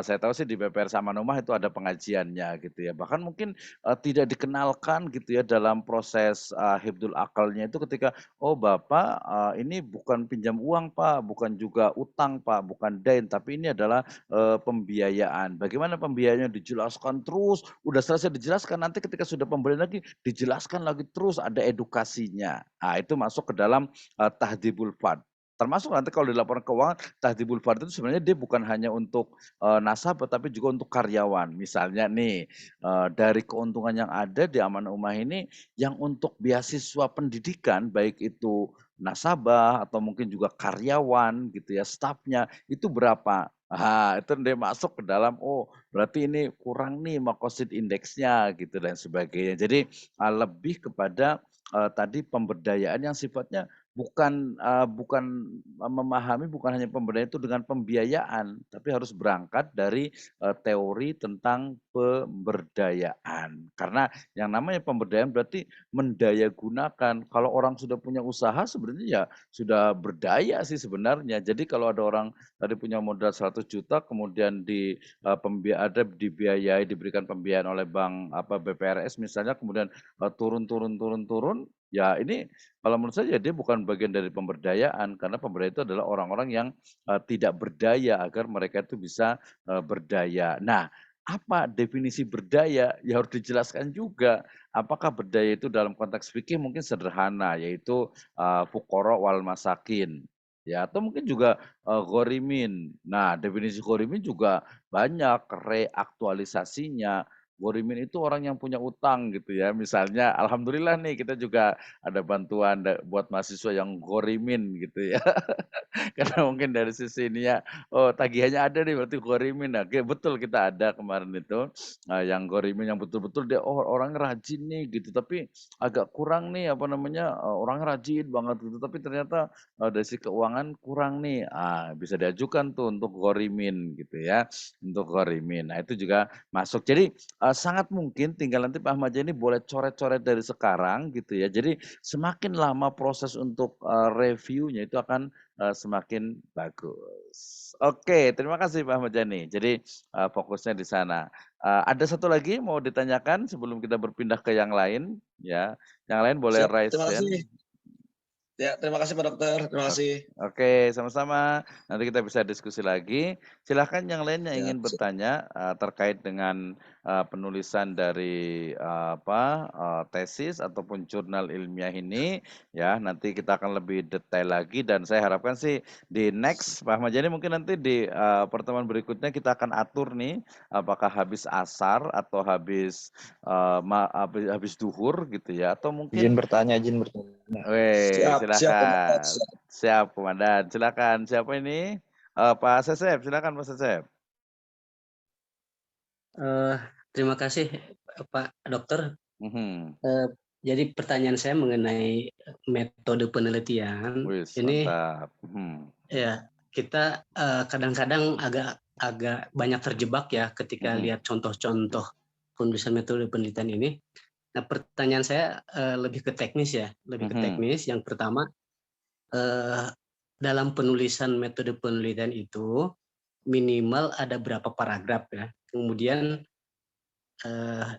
saya tahu sih di BPR Samanhumah itu ada pengajiannya gitu ya. Bahkan mungkin, tidak dikenalkan gitu ya dalam proses, hifdzul akalnya itu ketika, "Oh Bapak, ini bukan pinjam uang Pak, bukan juga utang Pak, bukan dain, tapi ini adalah pembiayaan. Bagaimana pembiayaannya dijelaskan terus, udah selesai dijelaskan, nanti ketika sudah pembelian lagi, dijelaskan lagi terus, ada edukasinya. Nah, itu masuk ke dalam, tahdhibul fard. Termasuk nanti kalau di laporan keuangan, tahdhibul fard itu sebenarnya dia bukan hanya untuk, nasabah, tapi juga untuk karyawan. Misalnya nih, dari keuntungan yang ada di Amanah Ummah ini, yang untuk beasiswa pendidikan, baik itu nasabah atau mungkin juga karyawan gitu ya, stafnya, itu berapa? Itu dia masuk ke dalam, oh berarti ini kurang nih makosid indeksnya gitu dan sebagainya. Jadi, lebih kepada, tadi pemberdayaan yang sifatnya bukan memahami bukan hanya pemberdayaan itu dengan pembiayaan, tapi harus berangkat dari, teori tentang pemberdayaan. Karena yang namanya pemberdayaan berarti mendayagunakan. Kalau orang sudah punya usaha sebenarnya ya sudah berdaya sih sebenarnya. Jadi kalau ada orang tadi punya modal 100 juta kemudian dibiayai diberikan pembiayaan oleh bank BPRS misalnya kemudian, turun turun turun turun, ya ini kalau menurut saya dia bukan bagian dari pemberdayaan karena pemberdayaan itu adalah orang-orang yang, tidak berdaya agar mereka itu bisa, berdaya. Nah, apa definisi berdaya? Ya harus dijelaskan juga. Apakah berdaya itu dalam konteks fikih mungkin sederhana yaitu, fuqara wal masakin, ya atau mungkin juga, ghorimin. Nah, definisi ghorimin juga banyak reaktualisasinya. Ghorimin itu orang yang punya utang gitu ya. Misalnya alhamdulillah nih kita juga ada bantuan buat mahasiswa yang ghorimin gitu ya. Karena mungkin dari sisi ini ya, oh tagihannya ada nih berarti ghorimin. Nah, betul kita ada kemarin itu, yang ghorimin yang betul-betul dia, oh orang rajin nih gitu, tapi agak kurang nih apa namanya, orangnya rajin banget gitu, tapi ternyata, dari sisi keuangan kurang nih. Bisa diajukan tuh untuk ghorimin gitu ya, untuk ghorimin. Nah itu juga masuk. Jadi, sangat mungkin tinggal nanti Pak Ahmad Yani boleh coret-coret dari sekarang gitu ya. Jadi semakin lama proses untuk, reviewnya itu akan, semakin bagus. Oke, terima kasih Pak Ahmad Yani. Jadi, fokusnya di sana. Ada satu lagi mau ditanyakan sebelum kita berpindah ke yang lain ya? Yang lain boleh Siap, raise terima kasih. hand. Ya, terima kasih Pak Dokter. Terima kasih. Oke, sama-sama. Nanti kita bisa diskusi lagi. Silahkan yang lain yang Siap, ingin siap. bertanya, terkait dengan, penulisan dari, tesis ataupun jurnal ilmiah ini, ya nanti kita akan lebih detail lagi dan saya harapkan sih di next Pak Ahmad Yani mungkin nanti di, pertemuan berikutnya kita akan atur nih, apakah habis asar atau habis, habis duhur gitu ya, atau mungkin Izin bertanya. weh, Siap, siap Komandan. silakan. Siap. Siap, komandan. Silakan. Siapa ini? Pak Sesep, silakan Pak Sesep. Eh, Terima kasih Pak Dokter. Mhm. Eh, jadi pertanyaan saya mengenai metode penelitian Wis, ini mantap. Mhm. ya kita kadang-kadang agak banyak terjebak ya ketika Mhm. lihat contoh-contoh penulisan metode penelitian ini. Nah, pertanyaan saya lebih ke teknis ya, lebih ke Mhm. teknis. Yang pertama, dalam penulisan metode penelitian itu minimal ada berapa paragraf ya. Kemudian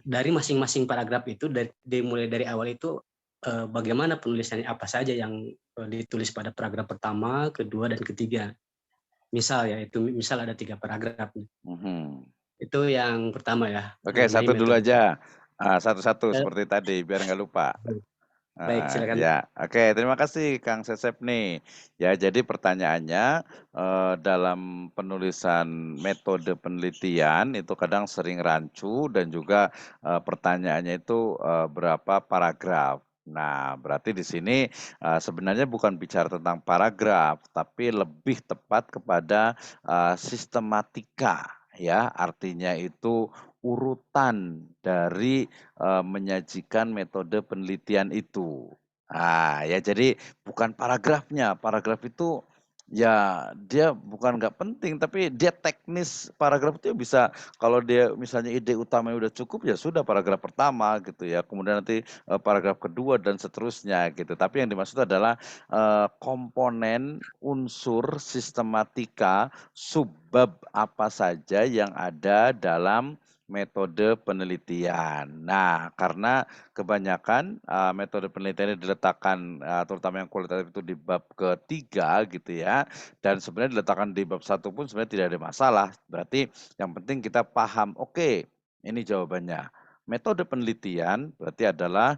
dari masing-masing paragraf itu dimulai dari awal itu bagaimana penulisannya, apa saja yang ditulis pada paragraf pertama, kedua, dan ketiga. Misal ya, itu misal ada 3 paragraf. Mhm. Itu yang pertama ya, Oke, mengenai satu dulu metode. aja. Satu-satu Eh, seperti tadi biar nggak lupa. Baik, silakan. Ya, oke, terima kasih Kang Sesep nih. Ya, jadi pertanyaannya, dalam penulisan metode penelitian itu kadang sering rancu dan juga, pertanyaannya itu, berapa paragraf. Nah, berarti di sini, sebenarnya bukan bicara tentang paragraf, tapi lebih tepat kepada, sistematika ya, artinya itu urutan dari menyajikan metode penelitian itu. Ya jadi bukan paragrafnya, paragraf itu ya dia bukan nggak penting, tapi dia teknis paragraf itu bisa kalau dia misalnya ide utamanya udah cukup, ya sudah paragraf pertama gitu ya, kemudian nanti, paragraf kedua dan seterusnya gitu. Tapi yang dimaksud adalah, komponen, unsur, sistematika, subbab apa saja yang ada dalam metode penelitian. Nah, karena kebanyakan, metode penelitian ini diletakkan, terutama yang kualitatif itu di bab ketiga gitu ya, dan sebenarnya diletakkan di bab satu pun sebenarnya tidak ada masalah. Berarti yang penting kita paham, oke, ini jawabannya. Metode penelitian berarti adalah,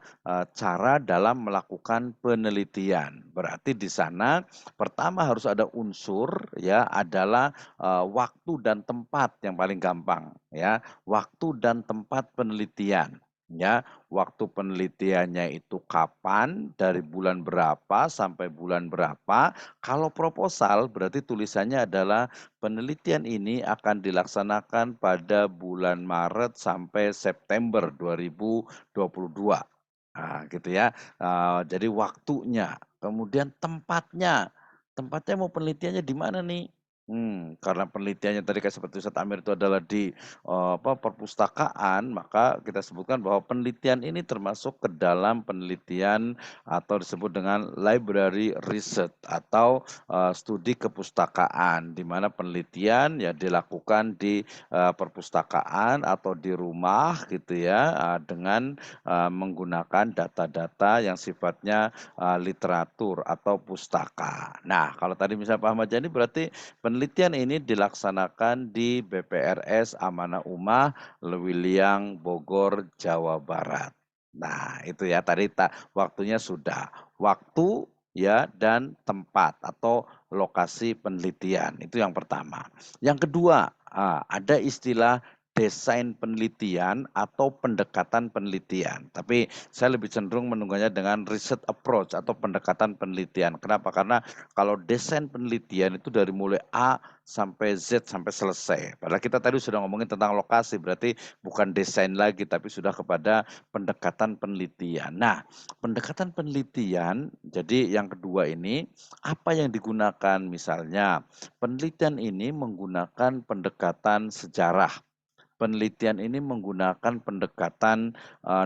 cara dalam melakukan penelitian. Berarti di sana pertama harus ada unsur ya, adalah, waktu dan tempat yang paling gampang ya. Waktu dan tempat penelitian, ya. Waktu penelitiannya itu kapan, dari bulan berapa sampai bulan berapa. Kalau proposal berarti tulisannya adalah penelitian ini akan dilaksanakan pada bulan Maret sampai September 2022. Gitu ya. Jadi waktunya, kemudian tempatnya. Tempatnya mau penelitiannya di mana nih? Karena penelitiannya tadi kayak seperti Ustadz Amir itu adalah di, perpustakaan, maka kita sebutkan bahwa penelitian ini termasuk ke dalam penelitian atau disebut dengan library research atau, studi kepustakaan, di mana penelitian ya dilakukan di, perpustakaan atau di rumah gitu ya, dengan, menggunakan data-data yang sifatnya, literatur atau pustaka. Nah, kalau tadi misalnya Pak Ahmad Yani berarti penelitian ini dilaksanakan di BPRS Amanah Ummah Lewiliang, Bogor, Jawa Barat. Nah, itu ya tadi waktunya sudah. Waktu ya dan tempat atau lokasi penelitian. Itu yang pertama. Yang kedua, ada istilah desain penelitian atau pendekatan penelitian. Tapi saya lebih cenderung menungganya dengan research approach atau pendekatan penelitian. Kenapa? Karena kalau desain penelitian itu dari mulai A sampai Z sampai selesai. Padahal kita tadi sudah ngomongin tentang lokasi, berarti bukan desain lagi, tapi sudah kepada pendekatan penelitian. Nah, pendekatan penelitian, jadi yang kedua ini, apa yang digunakan? Misalnya, penelitian ini menggunakan pendekatan sejarah penelitian ini menggunakan pendekatan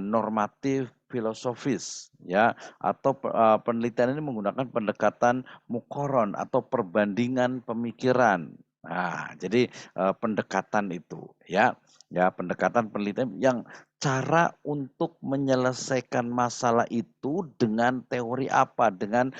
normatif filosofis ya atau penelitian ini menggunakan pendekatan mukoron atau perbandingan pemikiran. Nah, jadi pendekatan itu ya, pendekatan penelitian yang cara untuk menyelesaikan masalah itu dengan teori apa, dengan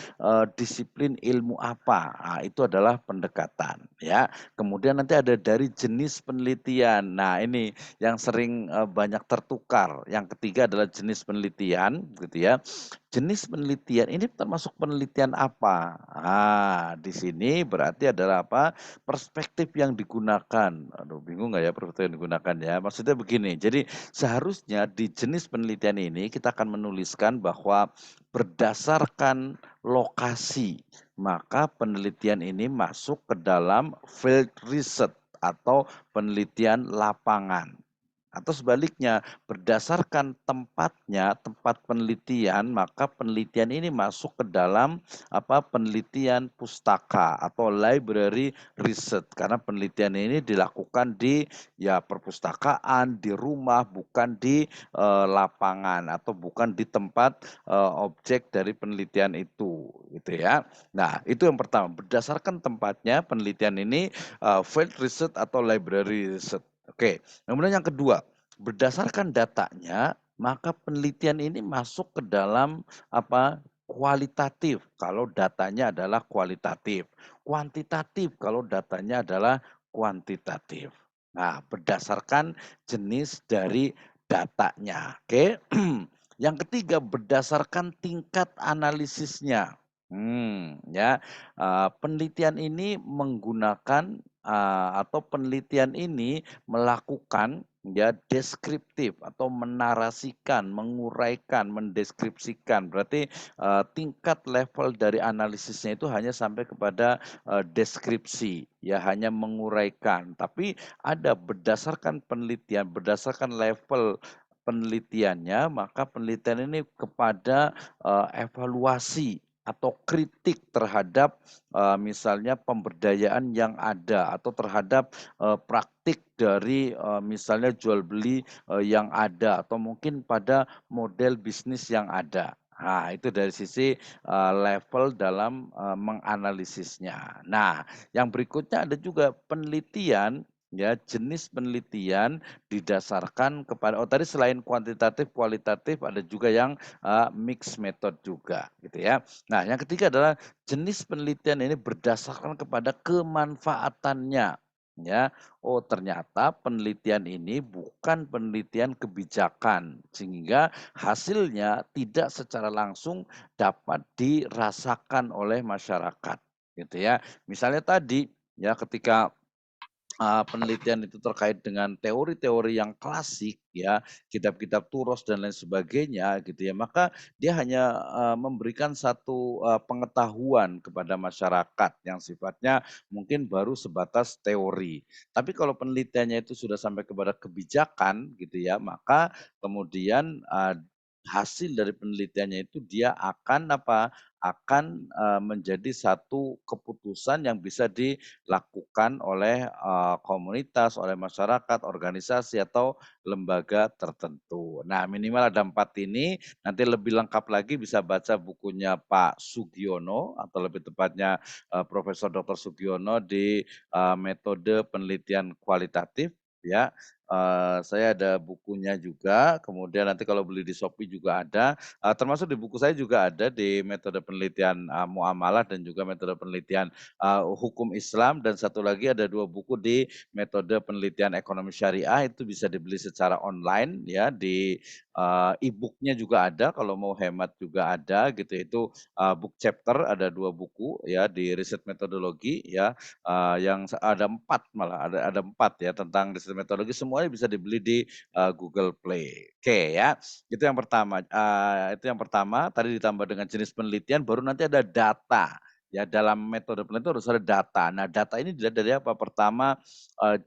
disiplin ilmu apa. Nah, itu adalah pendekatan ya. Kemudian nanti ada dari jenis penelitian. Nah, ini yang sering banyak tertukar. Yang ketiga adalah jenis penelitian gitu ya. Jenis penelitian ini termasuk penelitian apa? Ah, di sini berarti adalah apa? Perspektif yang digunakan. Aduh, bingung nggak ya perspektif yang digunakan ya? Maksudnya begini. Jadi seharusnya di jenis penelitian ini kita akan menuliskan bahwa berdasarkan lokasi, maka penelitian ini masuk ke dalam field research atau penelitian lapangan. Atau sebaliknya, berdasarkan tempatnya, tempat penelitian, maka penelitian ini masuk ke dalam penelitian pustaka atau library research karena penelitian ini dilakukan di perpustakaan, di rumah, bukan di lapangan atau bukan di tempat objek dari penelitian itu, gitu ya. Nah, itu yang pertama, berdasarkan tempatnya penelitian ini field research atau library research. Oke, kemudian yang kedua, berdasarkan datanya, maka penelitian ini masuk ke dalam kualitatif kalau datanya adalah kualitatif, kuantitatif kalau datanya adalah kuantitatif. Nah, berdasarkan jenis dari datanya. Oke. Yang ketiga, berdasarkan tingkat analisisnya. Ya, penelitian ini menggunakan atau penelitian ini melakukan deskriptif atau menarasikan, menguraikan, mendeskripsikan. Berarti tingkat level dari analisisnya itu hanya sampai kepada deskripsi, ya hanya menguraikan. Tapi ada berdasarkan penelitian, berdasarkan level penelitiannya, maka penelitian ini kepada evaluasi atau kritik terhadap misalnya pemberdayaan yang ada atau terhadap praktik dari misalnya jual beli yang ada atau mungkin pada model bisnis yang ada. Nah, itu dari sisi level dalam menganalisisnya. Nah, yang berikutnya ada juga penelitian ya jenis penelitian didasarkan kepada tadi selain kuantitatif kualitatif ada juga yang mix method juga gitu ya. Nah, yang ketiga adalah jenis penelitian ini berdasarkan kepada kemanfaatannya ya. Oh, ternyata penelitian ini bukan penelitian kebijakan sehingga hasilnya tidak secara langsung dapat dirasakan oleh masyarakat gitu ya. Misalnya tadi ya ketika penelitian itu terkait dengan teori-teori yang klasik ya, kitab-kitab Turos dan lain sebagainya gitu ya, maka dia hanya memberikan satu pengetahuan kepada masyarakat yang sifatnya mungkin baru sebatas teori. Tapi kalau penelitiannya itu sudah sampai kepada kebijakan gitu ya, maka kemudian hasil dari penelitiannya itu dia akan akan menjadi satu keputusan yang bisa dilakukan oleh komunitas, oleh masyarakat, organisasi atau lembaga tertentu. Nah, minimal ada 4 ini, nanti lebih lengkap lagi bisa baca bukunya Pak Sugiono atau lebih tepatnya Profesor Dr. Sugiono di metode penelitian kualitatif ya. Saya ada bukunya juga, kemudian nanti kalau beli di Shopee juga ada, termasuk di buku saya juga ada di metode penelitian muamalah dan juga metode penelitian hukum Islam dan satu lagi ada 2 buku di metode penelitian ekonomi syariah itu bisa dibeli secara online ya di e-book-nya juga ada kalau mau hemat juga ada gitu itu book chapter ada 2 buku ya di riset metodologi ya yang ada 4 malah ada 4 ya tentang riset metodologi semuanya bisa dibeli di Google Play. Oke ya. Itu yang pertama tadi ditambah dengan jenis penelitian baru nanti ada data. Ya dalam metode penelitian harus ada data. Nah, data ini dilihat dari apa? Pertama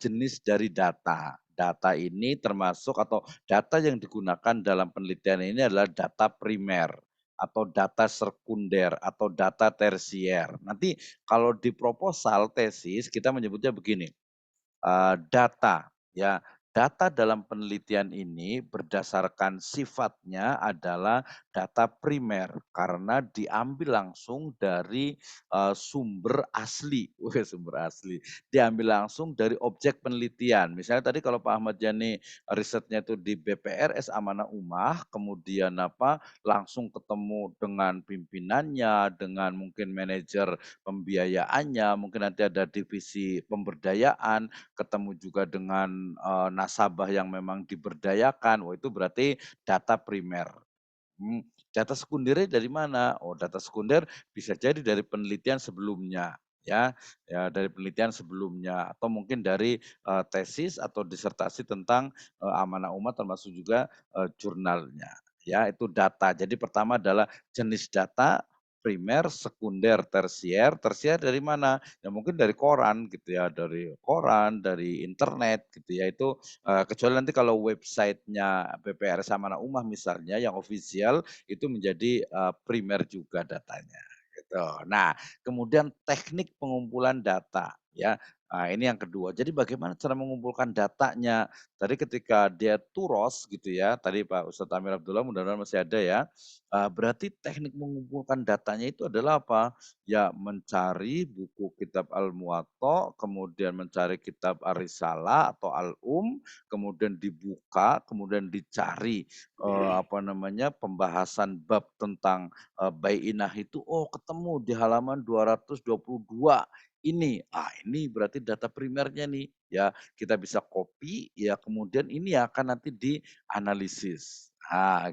jenis dari data. Data ini termasuk atau data yang digunakan dalam penelitian ini adalah data primer atau data sekunder atau data tersier. Nanti kalau di proposal tesis kita menyebutnya begini, data ya data dalam penelitian ini berdasarkan sifatnya adalah data primer karena diambil langsung dari sumber asli. Sumber asli. Diambil langsung dari objek penelitian. Misalnya tadi kalau Pak Ahmad Yani risetnya itu di BPRS Amanah Ummah, kemudian langsung ketemu dengan pimpinannya, dengan mungkin manajer pembiayaannya, mungkin nanti ada divisi pemberdayaan, ketemu juga dengan nasabah yang memang diberdayakan. Itu berarti data primer. Data sekundernya dari mana? Data sekunder bisa jadi dari penelitian sebelumnya, ya dari penelitian sebelumnya atau mungkin dari tesis atau disertasi tentang amanah umat termasuk juga jurnalnya. Ya, itu data. Jadi pertama adalah jenis data primer, sekunder, tersier. Tersier dari mana? Ya mungkin dari koran gitu ya, dari internet gitu ya. Itu kecuali nanti kalau websitenya BPRS Amanah Ummah misalnya yang official itu menjadi primer juga datanya gitu. Nah, kemudian teknik pengumpulan data ya. Nah, ini yang kedua. Jadi bagaimana cara mengumpulkan datanya? Tadi ketika dia turos gitu ya, tadi Pak Ustadz Amir Abdullah mudah-mudahan masih ada ya. Berarti teknik mengumpulkan datanya itu adalah apa? Ya mencari buku kitab Al-Muwatta, kemudian mencari kitab Ar-Risalah atau Al-Um, kemudian dibuka, kemudian dicari pembahasan bab tentang bai'inah itu ketemu di halaman 222 ini. Ini berarti data primernya nih. Ya, kita bisa copy ya kemudian ini akan nanti dianalisis.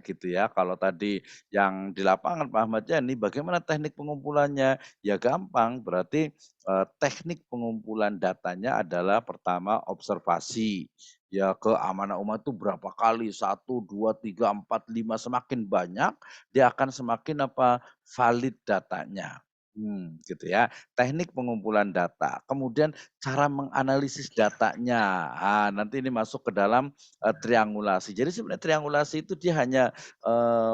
Gitu ya. Kalau tadi yang di lapangan Pak Ahmad Yani bagaimana teknik pengumpulannya? Ya gampang, berarti teknik pengumpulan datanya adalah pertama observasi. Ya ke amanah umat itu berapa kali, 1, 2, 3, 4, 5 semakin banyak, dia akan semakin valid datanya. Gitu ya. Teknik pengumpulan data. Kemudian cara menganalisis datanya. Nanti ini masuk ke dalam triangulasi. Jadi sebenarnya triangulasi itu dia hanya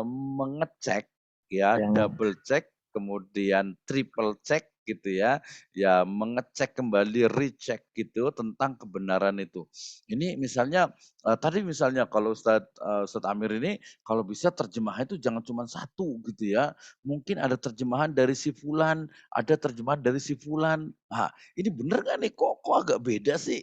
mengecek ya, double check, kemudian triple check gitu ya. Ya mengecek kembali, recheck gitu tentang kebenaran itu. Ini misalnya tadi misalnya kalau Ustadz Amir ini kalau bisa terjemahan itu jangan cuma satu gitu ya. Mungkin ada terjemahan dari si fulan, ada terjemahan dari si fulan. Ini bener nggak nih? Kok agak beda sih?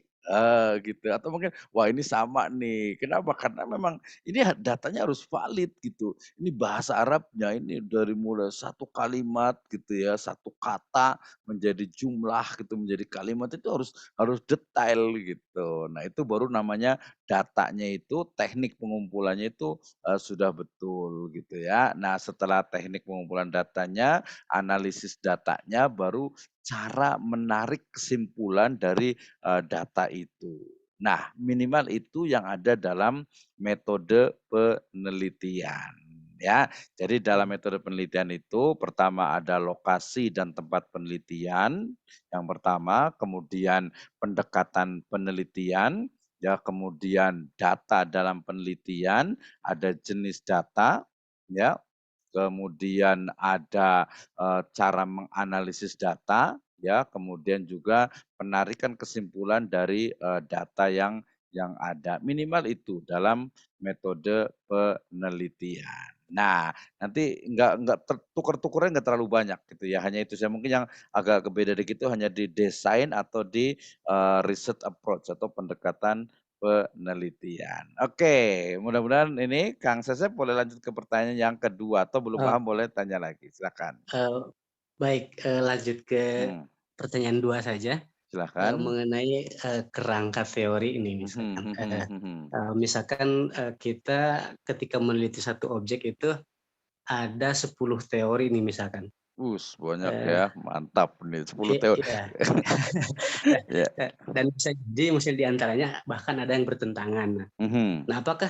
Gitu. Atau mungkin, wah ini sama nih. Kenapa? Karena memang ini datanya harus valid gitu. Ini bahasa Arabnya ini dari mulai satu kalimat gitu ya, satu kata menjadi jumlah gitu, menjadi kalimat itu harus detail gitu. Nah itu baru namanya datanya itu, teknik pengumpulannya itu sudah betul gitu ya. Nah setelah teknik pengumpulan datanya, analisis datanya, baru cara menarik kesimpulan dari data itu. Nah, minimal itu yang ada dalam metode penelitian. Ya, jadi dalam metode penelitian itu pertama ada lokasi dan tempat penelitian. Yang pertama, kemudian pendekatan penelitian, ya, kemudian data dalam penelitian, ada jenis data, ya, kemudian ada cara menganalisis data, ya, kemudian juga penarikan kesimpulan dari data yang ada. Minimal itu dalam metode penelitian. Nah, nanti nggak tukar-tukarnya nggak terlalu banyak gitu ya. Hanya itu saya mungkin yang agak beda dikit itu hanya di desain atau di research approach atau pendekatan penelitian. Oke, mudah-mudahan ini Kang Sesep boleh lanjut ke pertanyaan yang kedua atau belum Oh, paham boleh tanya lagi, silakan. baik, lanjut ke Hmm, pertanyaan 2 saja, silakan. mengenai kerangka teori ini misalkan. Misalkan kita ketika meneliti satu objek itu ada 10 teori nih misalkan. Banyak Eh, ya, mantap nih 10 teori. Iya. Ya. Dan bisa jadi misalnya di antaranya bahkan ada yang bertentangan. Nah, apakah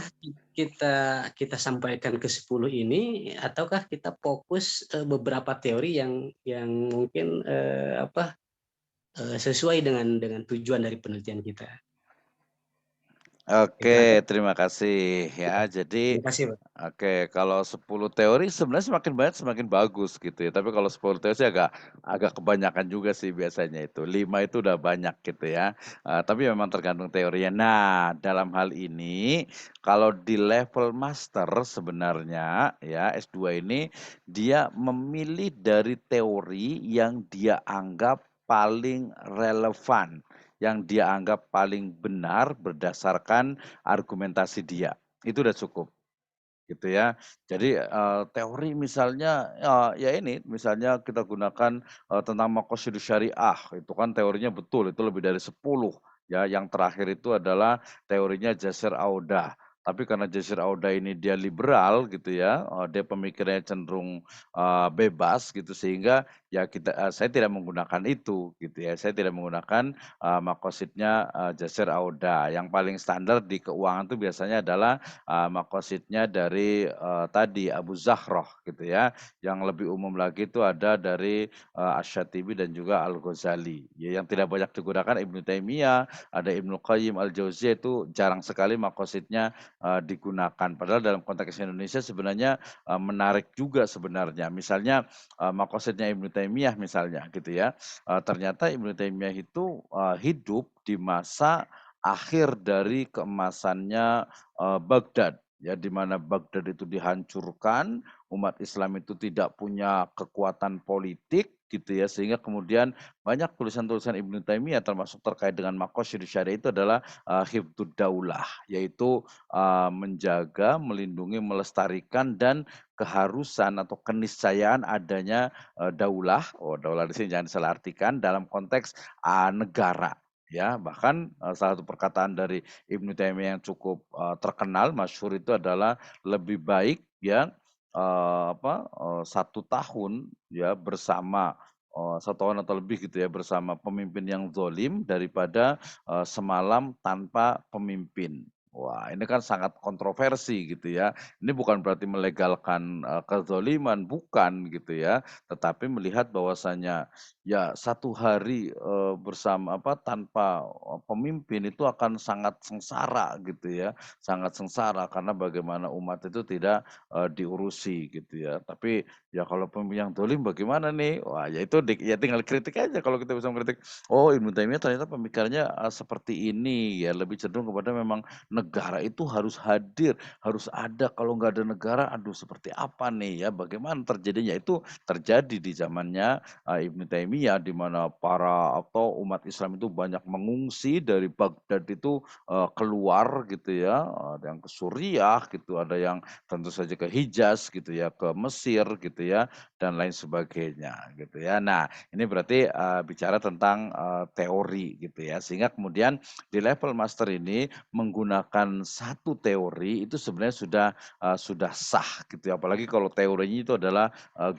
kita sampaikan ke 10 ini ataukah kita fokus beberapa teori yang mungkin sesuai dengan tujuan dari penelitian kita? Itu aja. Oke, terima kasih Iya, ya. Jadi terima kasih, Pak. oke, kalau 10 teori sebenarnya semakin banyak semakin bagus gitu ya. Tapi kalau 10 teori sih agak agak kebanyakan juga sih biasanya itu. 5 itu udah banyak gitu ya. Tapi memang tergantung teorinya. Nah, dalam hal ini kalau di level master sebenarnya ya S2 ini dia memilih dari teori yang dia anggap paling relevan, yang dia anggap paling benar berdasarkan argumentasi dia. Itu udah cukup gitu ya. Jadi, teori misalnya, ya ini, misalnya kita gunakan, tentang maqasidus syariah, itu kan teorinya betul, itu lebih dari 10 ya. Yang terakhir itu adalah teorinya Jasir Audah. Tapi karena Jasir Audah ini dia liberal gitu ya, dia pemikirannya cenderung, bebas gitu sehingga ya saya tidak menggunakan itu gitu ya. Saya tidak menggunakan, maqasidnya, Jasir Audah. Yang paling standar di keuangan itu biasanya adalah maqasidnya dari, tadi Abu Zahroh gitu ya, yang lebih umum lagi itu ada dari, Asy-Syatibi dan juga Al-Ghazali. Ya yang tidak banyak digunakan Ibnu Taimiyah, ada Ibnu Qayyim Al-Jauziyah itu jarang sekali maqasidnya, digunakan. Padahal dalam konteks Indonesia sebenarnya, menarik juga sebenarnya. Misalnya, maqasidnya Ibnu Taimiyah misalnya gitu ya, ternyata Ibnu Taimiyah itu, hidup di masa akhir dari keemasannya Baghdad, ya di mana Baghdad itu dihancurkan, umat Islam itu tidak punya kekuatan politik gitu ya, sehingga kemudian banyak tulisan-tulisan Ibnu Taimiyah termasuk terkait dengan maqasidus syariah itu adalah, hifdzud daulah, yaitu, menjaga, melindungi, melestarikan dan keharusan atau keniscayaan adanya, daulah, daulah di sini jangan disalah artikan dalam konteks, negara. Ya, bahkan, salah satu perkataan dari Ibnu Taimiyah yang cukup, terkenal, masyhur itu adalah lebih baik ya, 1 tahun ya bersama, 1 tahun atau lebih gitu ya bersama pemimpin yang zalim daripada, semalam tanpa pemimpin. Wah, ini kan sangat kontroversi gitu ya. Ini bukan berarti melegalkan, kezaliman, bukan gitu ya, tetapi melihat bahwasanya ya 1 hari, tanpa, pemimpin itu akan sangat sengsara gitu ya, sangat sengsara karena bagaimana umat itu tidak, diurusi gitu ya. Tapi ya kalau pemimpin yang zalim bagaimana nih? Wah ya itu ya tinggal kritik aja kalau kita bisa mengkritik, oh Ibnu Taimiyah ternyata pemikirannya, seperti ini ya, lebih cenderung kepada memang negara itu harus hadir, harus ada, kalau nggak ada negara, aduh seperti apa nih ya, bagaimana terjadinya? Itu terjadi di zamannya Ibnu Taimiyah di mana para atau umat Islam itu banyak mengungsi dari Baghdad itu, keluar gitu ya, ada yang ke Suriah gitu, ada yang tentu saja ke Hijaz gitu ya, ke Mesir gitu ya, dan lain sebagainya gitu ya. Nah, ini berarti, bicara tentang, teori gitu ya, sehingga kemudian di level master ini menggunakan satu teori itu sebenarnya sudah sah gitu ya, apalagi kalau teorinya itu adalah,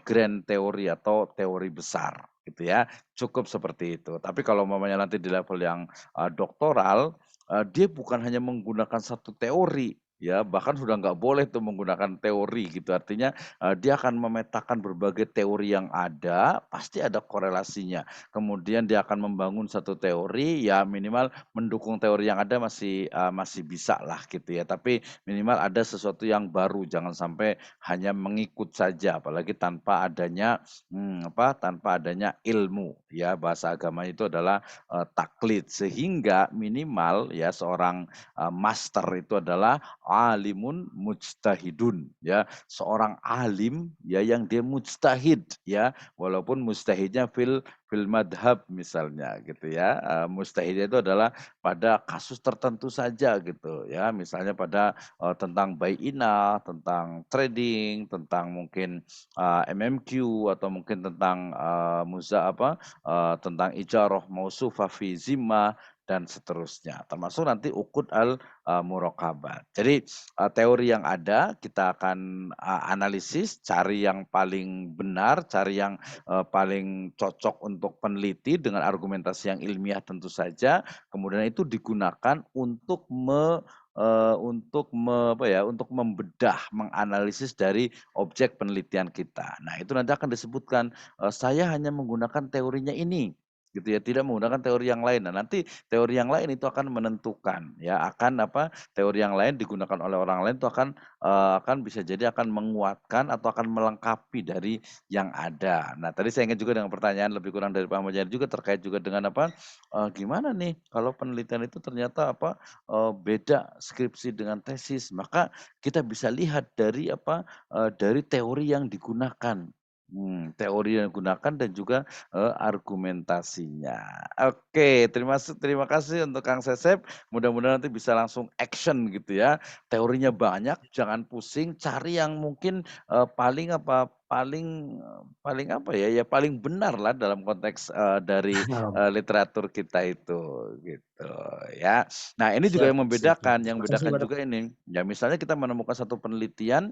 grand teori atau teori besar gitu ya, cukup seperti itu. Tapi kalau umpamanya nanti di level yang, doktoral, dia bukan hanya menggunakan satu teori, ya bahkan sudah nggak boleh tuh menggunakan teori gitu. Artinya, dia akan memetakan berbagai teori yang ada, pasti ada korelasinya. Kemudian dia akan membangun satu teori, ya minimal mendukung teori yang ada masih bisa lah gitu ya. Tapi minimal ada sesuatu yang baru, jangan sampai hanya mengikut saja, apalagi tanpa adanya ilmu, ya. Bahasa agama itu adalah, taklid, sehingga minimal ya seorang, master itu adalah alimun mujtahidun, ya. Seorang alim ya yang dia mujtahid ya, walaupun mujtahidnya fil madhab misalnya gitu ya, mujtahidnya itu adalah pada kasus tertentu saja gitu ya, misalnya pada, tentang buy inah, tentang trading, tentang mungkin, MMQ atau mungkin tentang, tentang ijarah mausufah fi zimmah dan seterusnya, termasuk nanti ukud muraqabah. Jadi, teori yang ada kita akan, analisis, cari yang paling benar, cari yang, paling cocok untuk peneliti dengan argumentasi yang ilmiah tentu saja, kemudian itu digunakan untuk membedah, menganalisis dari objek penelitian kita. Nah, itu nanti akan disebutkan, saya hanya menggunakan teorinya ini, gitu ya, tidak menggunakan teori yang lain. Nah, nanti teori yang lain itu akan menentukan ya, teori yang lain digunakan oleh orang lain itu akan bisa jadi akan menguatkan atau akan melengkapi dari yang ada. Nah, tadi saya ingin juga dengan pertanyaan lebih kurang dari Pak Ahmad juga terkait juga dengan gimana nih kalau penelitian itu ternyata beda skripsi dengan tesis, maka kita bisa lihat dari dari teori yang digunakan. Teori yang digunakan dan juga argumentasinya. Oke, terima kasih untuk Kang Sesep. Mudah-mudahan nanti bisa langsung action gitu ya. Teorinya banyak, jangan pusing, cari yang mungkin paling paling apa ya, ya paling benar lah dalam konteks dari literatur kita itu gitu ya. Nah, ini juga Siap, yang siap. membedakan Makasih, juga ini. Ya misalnya kita menemukan satu penelitian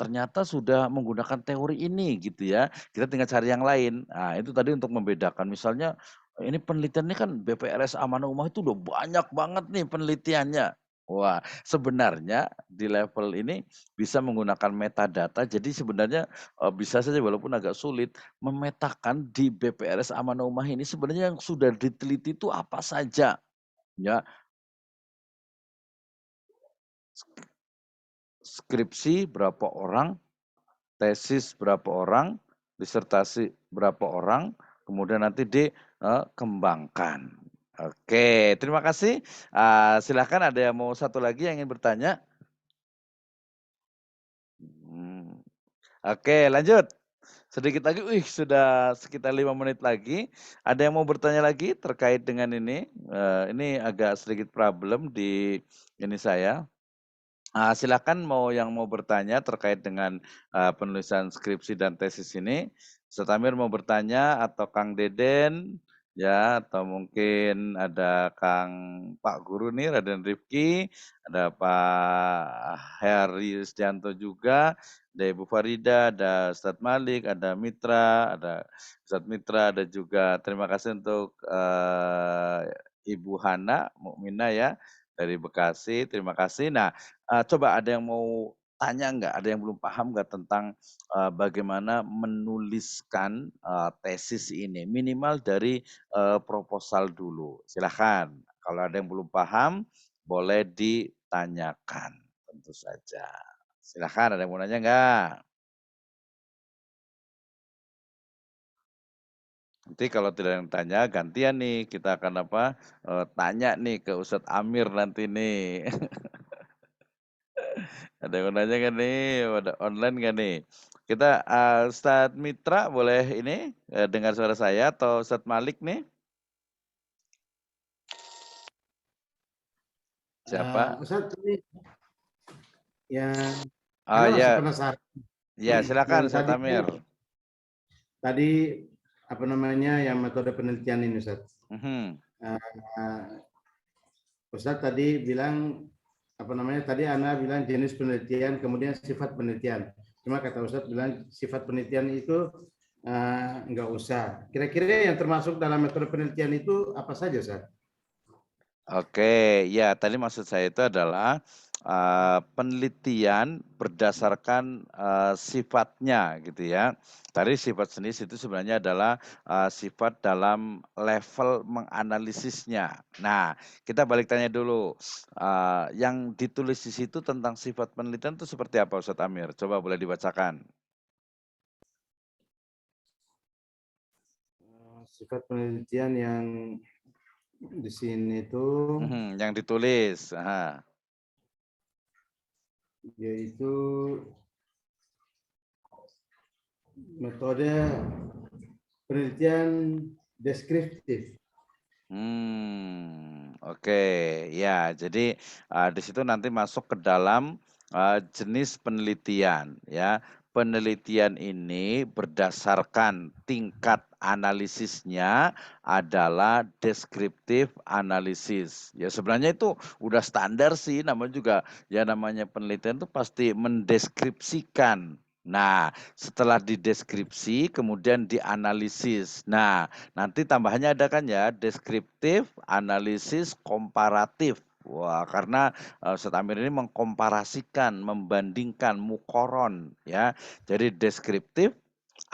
ternyata sudah menggunakan teori ini gitu ya. Kita tinggal cari yang lain. Nah, itu tadi untuk membedakan. Misalnya ini penelitiannya kan BPRS Amanah itu udah banyak banget nih penelitiannya. Wah, sebenarnya di level ini bisa menggunakan metadata. Jadi sebenarnya bisa saja walaupun agak sulit memetakan di BPRS Amanah ini sebenarnya yang sudah diteliti itu apa saja. Ya, skripsi berapa orang, tesis berapa orang, disertasi berapa orang, kemudian nanti dikembangkan. Oke, terima kasih. Silahkan ada yang mau satu lagi yang ingin bertanya? Oke, lanjut. Sedikit lagi, sudah sekitar 5 menit lagi. Ada yang mau bertanya lagi terkait dengan ini? Ini agak sedikit problem di ini saya. Silakan yang mau bertanya terkait dengan penulisan skripsi dan tesis ini. Ustaz Amir mau bertanya atau Kang Deden ya, atau mungkin ada Pak Guru nih, Raden Rifki, ada Pak Heri Yustianto juga, ada Ibu Farida, ada Ustadz Malik, ada Mitra, ada Ustadz Mitra, ada juga terima kasih untuk Ibu Hana Mukmina ya dari Bekasi. Terima kasih. Nah, coba ada yang mau tanya nggak? Ada yang belum paham nggak tentang bagaimana menuliskan tesis ini? Minimal dari proposal dulu. Silahkan. Kalau ada yang belum paham, boleh ditanyakan. Tentu saja. Silahkan, ada yang mau nanya nggak? Nanti kalau tidak ada yang tanya, gantian nih. Kita akan tanya nih ke Ustadz Amir nanti nih. Ada yang mau nanya kan nih? Ada online kan nih? Kita Ustadz Mitra boleh ini dengar suara saya atau Ustadz Malik nih? Siapa? Ustadz ini yang Oh Anda masih ya, penasaran ya silakan yang Ustadz Amir. tadi apa namanya yang metode penelitian ini Ustadz. Mhm. Ustadz tadi bilang apa namanya tadi Anda bilang jenis penelitian kemudian sifat penelitian. Cuma kata Ustadz bilang sifat penelitian itu enggak usah. Kira-kira yang termasuk dalam metode penelitian itu apa saja Ustadz? Oke, ya tadi maksud saya itu adalah penelitian berdasarkan sifatnya gitu ya. Tadi sifat jenis itu sebenarnya adalah sifat dalam level menganalisisnya. Nah, kita balik tanya dulu, yang ditulis di situ tentang sifat penelitian itu seperti apa Ustadz Amir? Coba boleh dibacakan. Sifat penelitian yang di sini itu Yang ditulis. yaitu metode penelitian deskriptif. Oke. Ya, jadi di situ nanti masuk ke dalam jenis penelitian ya. Penelitian ini berdasarkan tingkat analisisnya adalah deskriptif analisis. Ya sebenarnya itu udah standar sih, namanya juga ya namanya penelitian itu pasti mendeskripsikan. Nah, setelah dideskripsi kemudian dianalisis. Nah, nanti tambahannya ada kan ya, deskriptif, analisis, komparatif. Wah, karena Ustadz Amir ini mengkomparasikan, membandingkan, mukoron ya. Jadi deskriptif,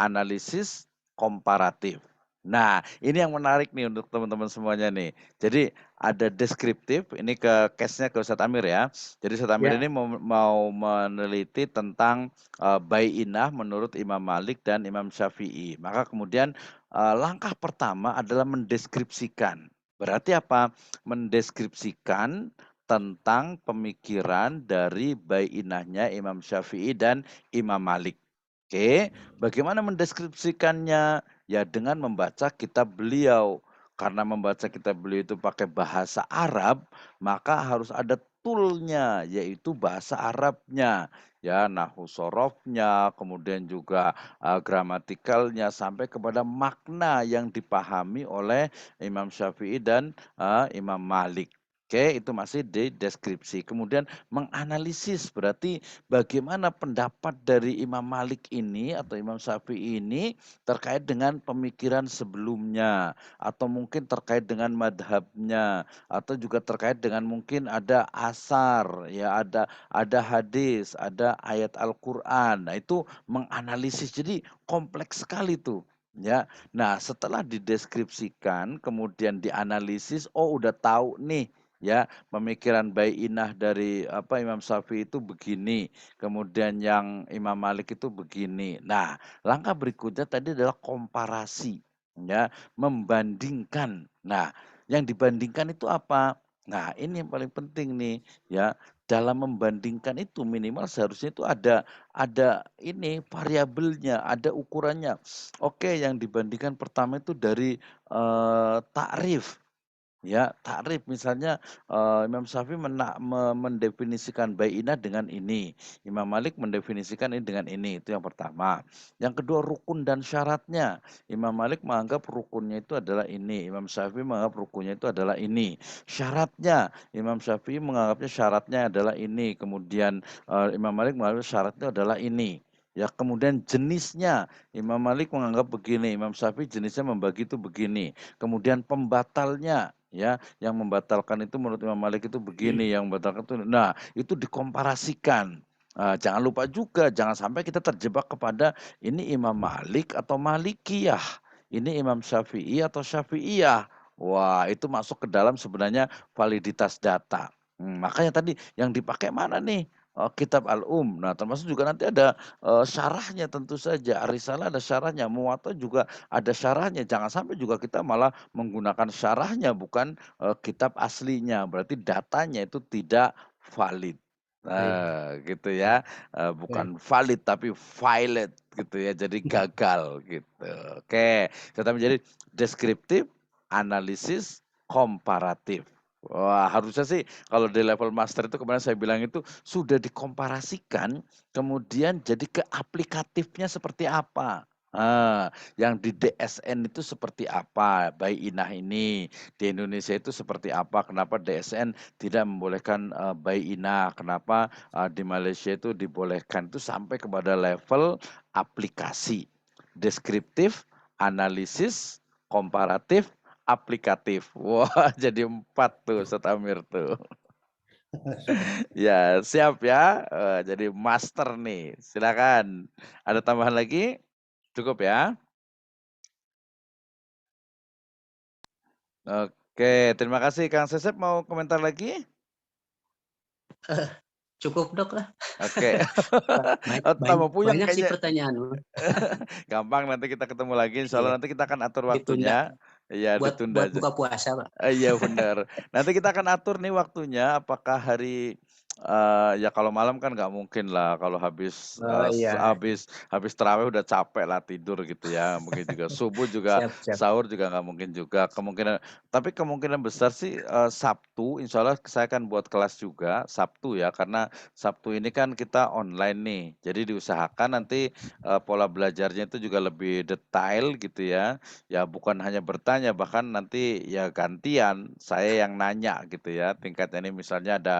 analisis, komparatif. Nah, ini yang menarik nih untuk teman-teman semuanya nih. Jadi ada deskriptif, ini ke case-nya ke Ustadz Amir ya. Jadi Ustadz Amir Ya, ini mau meneliti tentang Bai'inah menurut Imam Malik dan Imam Syafi'i. Maka kemudian langkah pertama adalah mendeskripsikan. Berarti apa? Mendeskripsikan tentang pemikiran dari Bai'inahnya Imam Syafi'i dan Imam Malik. Oke, bagaimana mendeskripsikannya? Ya dengan membaca kitab beliau. Karena membaca kitab beliau itu pakai bahasa Arab, maka harus ada toolnya, yaitu bahasa Arabnya. Ya, nahwu sorofnya, kemudian juga gramatikalnya, sampai kepada makna yang dipahami oleh Imam Syafi'i dan Imam Malik. Oke, itu masih di deskripsi. Kemudian menganalisis, berarti bagaimana pendapat dari Imam Malik ini atau Imam Syafi'i ini terkait dengan pemikiran sebelumnya, atau mungkin terkait dengan madhabnya, atau juga terkait dengan mungkin ada asar, ya ada hadis, ada ayat Al-Quran. Nah itu menganalisis, jadi kompleks sekali tuh. Ya, nah setelah dideskripsikan, kemudian dianalisis, oh udah tahu nih, ya pemikiran Bai'inah dari Imam Syafi'i itu begini, kemudian yang Imam Malik itu begini. Nah, langkah berikutnya tadi adalah komparasi, ya, membandingkan. Nah, yang dibandingkan itu apa? Nah, ini yang paling penting nih, ya. Dalam membandingkan itu minimal seharusnya itu ada ini variabelnya, ada ukurannya. Oke, yang dibandingkan pertama itu dari takrif. Ya, takrif misalnya Imam Syafi'i mendefinisikan Bai'inah dengan ini, Imam Malik mendefinisikan ini dengan ini, itu yang pertama. Yang kedua rukun dan syaratnya. Imam Malik menganggap rukunnya itu adalah ini, Imam Syafi'i menganggap rukunnya itu adalah ini. Syaratnya, Imam Syafi'i menganggapnya syaratnya adalah ini, kemudian Imam Malik menganggap syaratnya adalah ini. Ya, kemudian jenisnya, Imam Malik menganggap begini, Imam Syafi'i jenisnya membagi itu begini. Kemudian pembatalnya, ya yang membatalkan itu menurut Imam Malik itu begini, yang membatalkan itu, nah itu dikomparasikan. Jangan lupa juga, jangan sampai kita terjebak kepada ini Imam Malik atau Malikiyah, ini Imam Syafi'i atau Syafi'iyah. Wah itu masuk ke dalam sebenarnya validitas data. Makanya tadi yang dipakai mana nih? Kitab Al-Um. Nah termasuk juga nanti ada syarahnya tentu saja. Ar-Risalah ada syarahnya, Muwatta juga ada syarahnya. Jangan sampai juga kita malah menggunakan syarahnya bukan kitab aslinya. Berarti datanya itu tidak valid. baik. Gitu ya. Baik. Bukan valid tapi violate gitu ya. Jadi gagal gitu. Oke, kita menjadi deskriptif, analisis, komparatif. Wah, harusnya sih kalau di level master itu kemarin saya bilang itu sudah dikomparasikan, kemudian jadi ke aplikatifnya seperti apa. Yang di DSN itu seperti apa, Bai'inah ini, di Indonesia itu seperti apa, kenapa DSN tidak membolehkan Bai'inah, kenapa di Malaysia itu dibolehkan, itu sampai kepada level aplikasi, deskriptif, analisis, komparatif, aplikatif. Wah, jadi 4 tuh Ustaz Amir tuh. Ya, siap ya. Jadi master nih. Silakan. Ada tambahan lagi? Cukup ya? Oke, terima kasih Kang Sesep, mau komentar lagi? Cukup Dok lah. Oke. Tambah puyeng Banyak sih kayaknya. pertanyaan. Gampang, nanti kita ketemu lagi. Insya Iya, Allah nanti kita akan atur ditunda waktunya. Iya, buat ditunda buat aja. buka puasa, Pak. Iya benar. Nanti kita akan atur nih waktunya, apakah hari ya kalau malam kan nggak mungkin lah, kalau habis Oh iya, habis tarawih udah capek lah tidur gitu ya. Mungkin juga subuh juga, siap siap. sahur juga nggak mungkin juga. Tapi kemungkinan besar sih Sabtu, insya Allah saya akan buat kelas juga Sabtu ya, karena Sabtu ini kan kita online nih. Jadi diusahakan nanti pola belajarnya itu juga lebih detail gitu ya. Ya bukan hanya bertanya, bahkan nanti ya gantian, saya yang nanya gitu ya, tingkatnya ini misalnya ada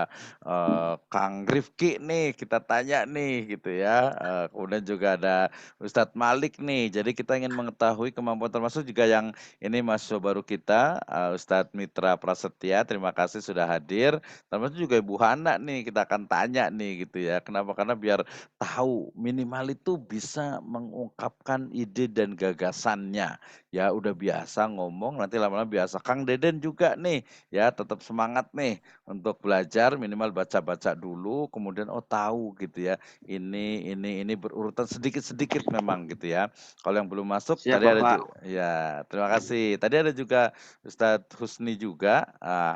Kang Rifki nih, kita tanya nih gitu ya, kemudian juga ada Ustadz Malik nih, jadi kita ingin mengetahui kemampuan, termasuk juga yang ini mahasiswa baru kita, Ustadz Mitra Prasetya, terima kasih sudah hadir, termasuk juga Ibu Hana nih, kita akan tanya nih gitu ya, kenapa? Karena biar tahu minimal itu bisa mengungkapkan ide dan gagasannya. ya udah biasa ngomong, nanti lama-lama biasa. Kang Deden juga nih, ya tetap semangat nih untuk belajar, minimal baca-baca dulu, kemudian oh tahu gitu ya, ini berurutan sedikit-sedikit memang gitu ya. Kalau yang belum masuk, Siap, tadi ada Bapak. ya terima kasih. Tadi ada juga Ustadz Husni juga,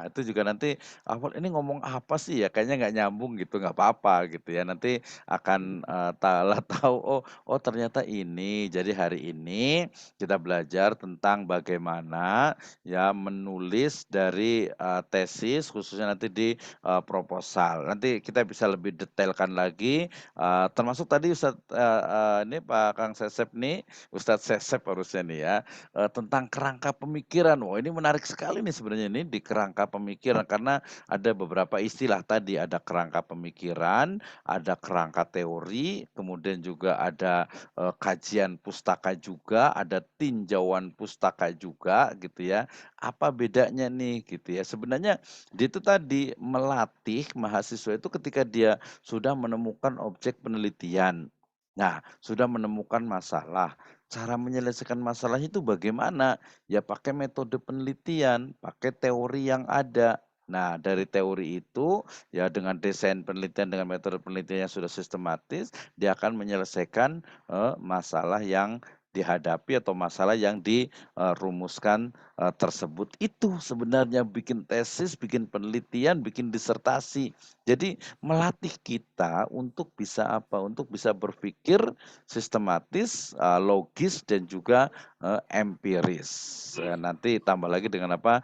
itu juga nanti awal ini ngomong apa sih ya, kayaknya nggak nyambung gitu, nggak apa-apa gitu ya. Nanti akan tahu, oh ternyata ini. Jadi hari ini kita belajar tentang bagaimana ya menulis dari tesis khususnya nanti di proposal. Nanti kita bisa lebih detailkan lagi, termasuk tadi Ustadz ini Pak Kang Sesep nih, Ustadz Sesep harusnya nih ya, tentang kerangka pemikiran. Wah ini menarik sekali nih sebenarnya ini di kerangka pemikiran karena ada beberapa istilah tadi, ada kerangka pemikiran, ada kerangka teori, kemudian juga ada kajian pustaka juga, ada tinjauan pustaka juga gitu ya. Apa bedanya nih gitu ya. Sebenarnya dia itu tadi melatih mahasiswa itu ketika dia sudah menemukan objek penelitian. Nah, sudah menemukan masalah. Cara menyelesaikan masalah itu bagaimana? Ya pakai metode penelitian, pakai teori yang ada. Nah, dari teori itu ya dengan desain penelitian dengan metode penelitian yang sudah sistematis, dia akan menyelesaikan masalah yang dihadapi atau masalah yang dirumuskan tersebut. Itu sebenarnya bikin tesis, bikin penelitian, bikin disertasi. Jadi melatih kita untuk bisa apa? Untuk bisa berpikir sistematis, logis dan juga empiris. Nanti tambah lagi dengan apa?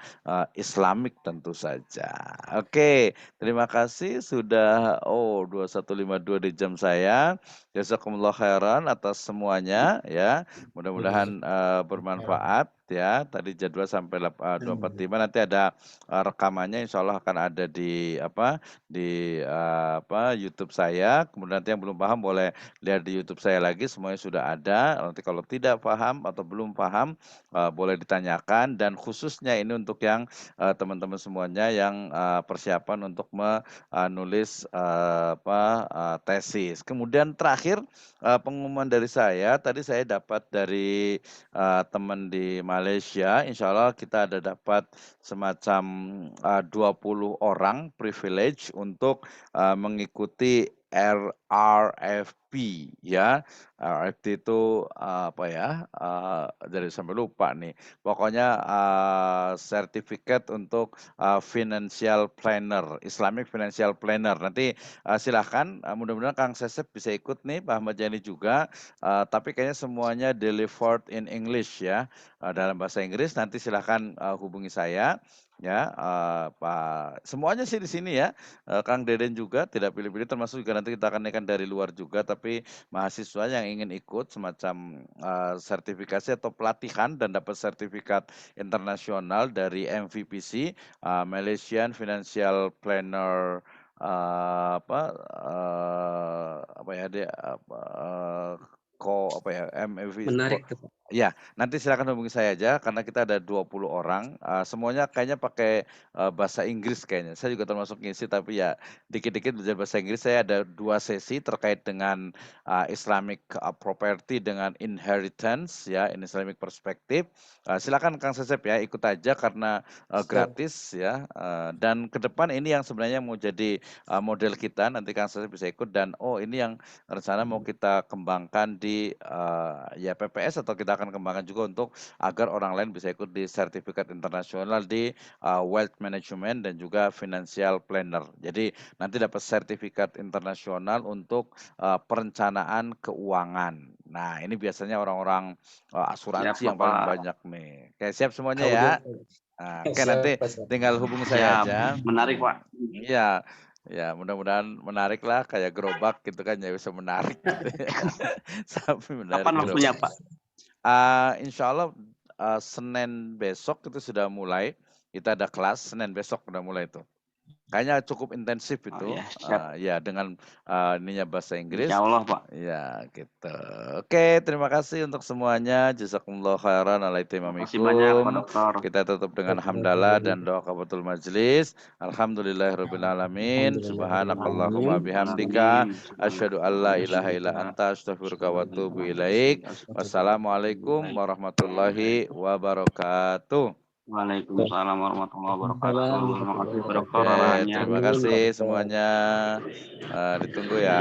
Islamik tentu saja. Oke, terima kasih sudah 21.52 di jam saya. Jazakumullah khairan atas semuanya ya. Mudah-mudahan bermanfaat ya. Tadi jadwal sampai 2.45, nanti ada rekamannya insya Allah akan ada di YouTube saya. Kemudian nanti yang belum paham boleh lihat di YouTube saya lagi, semuanya sudah ada. Nanti kalau tidak paham atau belum paham boleh ditanyakan, dan khususnya ini untuk yang teman-teman semuanya yang persiapan untuk menulis tesis. Kemudian terakhir pengumuman dari saya, tadi saya dapat dari teman di Malaysia, insya Allah kita ada dapat semacam 20 orang privilege untuk mengikuti RRFP ya. RRFP itu apa ya? Jadi sampai lupa nih. Pokoknya sertifikat untuk financial planner, Islamic financial planner. Nanti silahkan, mudah-mudahan Kang Sesep bisa ikut nih, Pak Ahmad Yani juga. Tapi kayaknya semuanya delivered in English ya, dalam bahasa Inggris. Nanti silahkan hubungi saya. Ya, Pak. Semuanya sih di sini ya. Kang Deden juga tidak pilih-pilih, termasuk juga nanti kita akan naikkan dari luar juga, tapi mahasiswa yang ingin ikut semacam sertifikasi atau pelatihan dan dapat sertifikat internasional dari MVPC, Malaysian Financial Planner, MFV. Menarik tuh, Pak. Ya, nanti silakan hubungi saya aja karena kita ada 20 orang, semuanya kayaknya pakai bahasa Inggris kayaknya. Saya juga termasuk ngisi, tapi ya dikit-dikit belajar bahasa Inggris. Saya ada 2 sesi terkait dengan Islamic property dengan inheritance ya, in Islamic perspective. Silakan Kang Sesep ya ikut aja karena gratis ya. Dan ke depan ini yang sebenarnya mau jadi model kita, nanti Kang Sesep bisa ikut, dan ini yang rencana mau kita kembangkan di ya PPS, atau kita akan kembangkan juga untuk agar orang lain bisa ikut di sertifikat internasional di wealth management dan juga financial planner. Jadi nanti dapat sertifikat internasional untuk perencanaan keuangan. Nah, ini biasanya orang-orang asuransi Siap, yang paling Bapak. banyak nih. Oke, siap semuanya Tahu ya. dong. Nah, oke, nanti tinggal hubungi saya Siap. aja. Menarik, Pak. Iya. Ya, mudah-mudahan menarik lah, kayak gerobak gitu kan ya, bisa menarik gitu ya. Sampai menarik Kapan waktunya, gerobak. Pak? Insya Allah Senin besok itu sudah mulai. Kita ada kelas Senin besok udah mulai itu. Kayaknya cukup intensif Oh itu. ya, siap. Ya dengan ininya bahasa Inggris. Insya Allah, Pak. Ya, gitu. Oke, terima kasih untuk semuanya. Jazakumullah khairan ala Terima kasih banyak, Pak imamikum. Dokter. Kita tutup dengan hamdalah dan doa kafatul majlis. Alhamdulillahirabbil alamin. Subhanakallahumma bihamdika asyhadu alla ilaha illa anta astaghfiruka wa atubu ilaik. Wassalamualaikum warahmatullahi wabarakatuh. Waalaikumsalam warahmatullahi wabarakatuh. Terima kasih, Pak Dokter, Oke, arahannya. terima kasih semuanya. Ditunggu ya.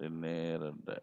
Ini reda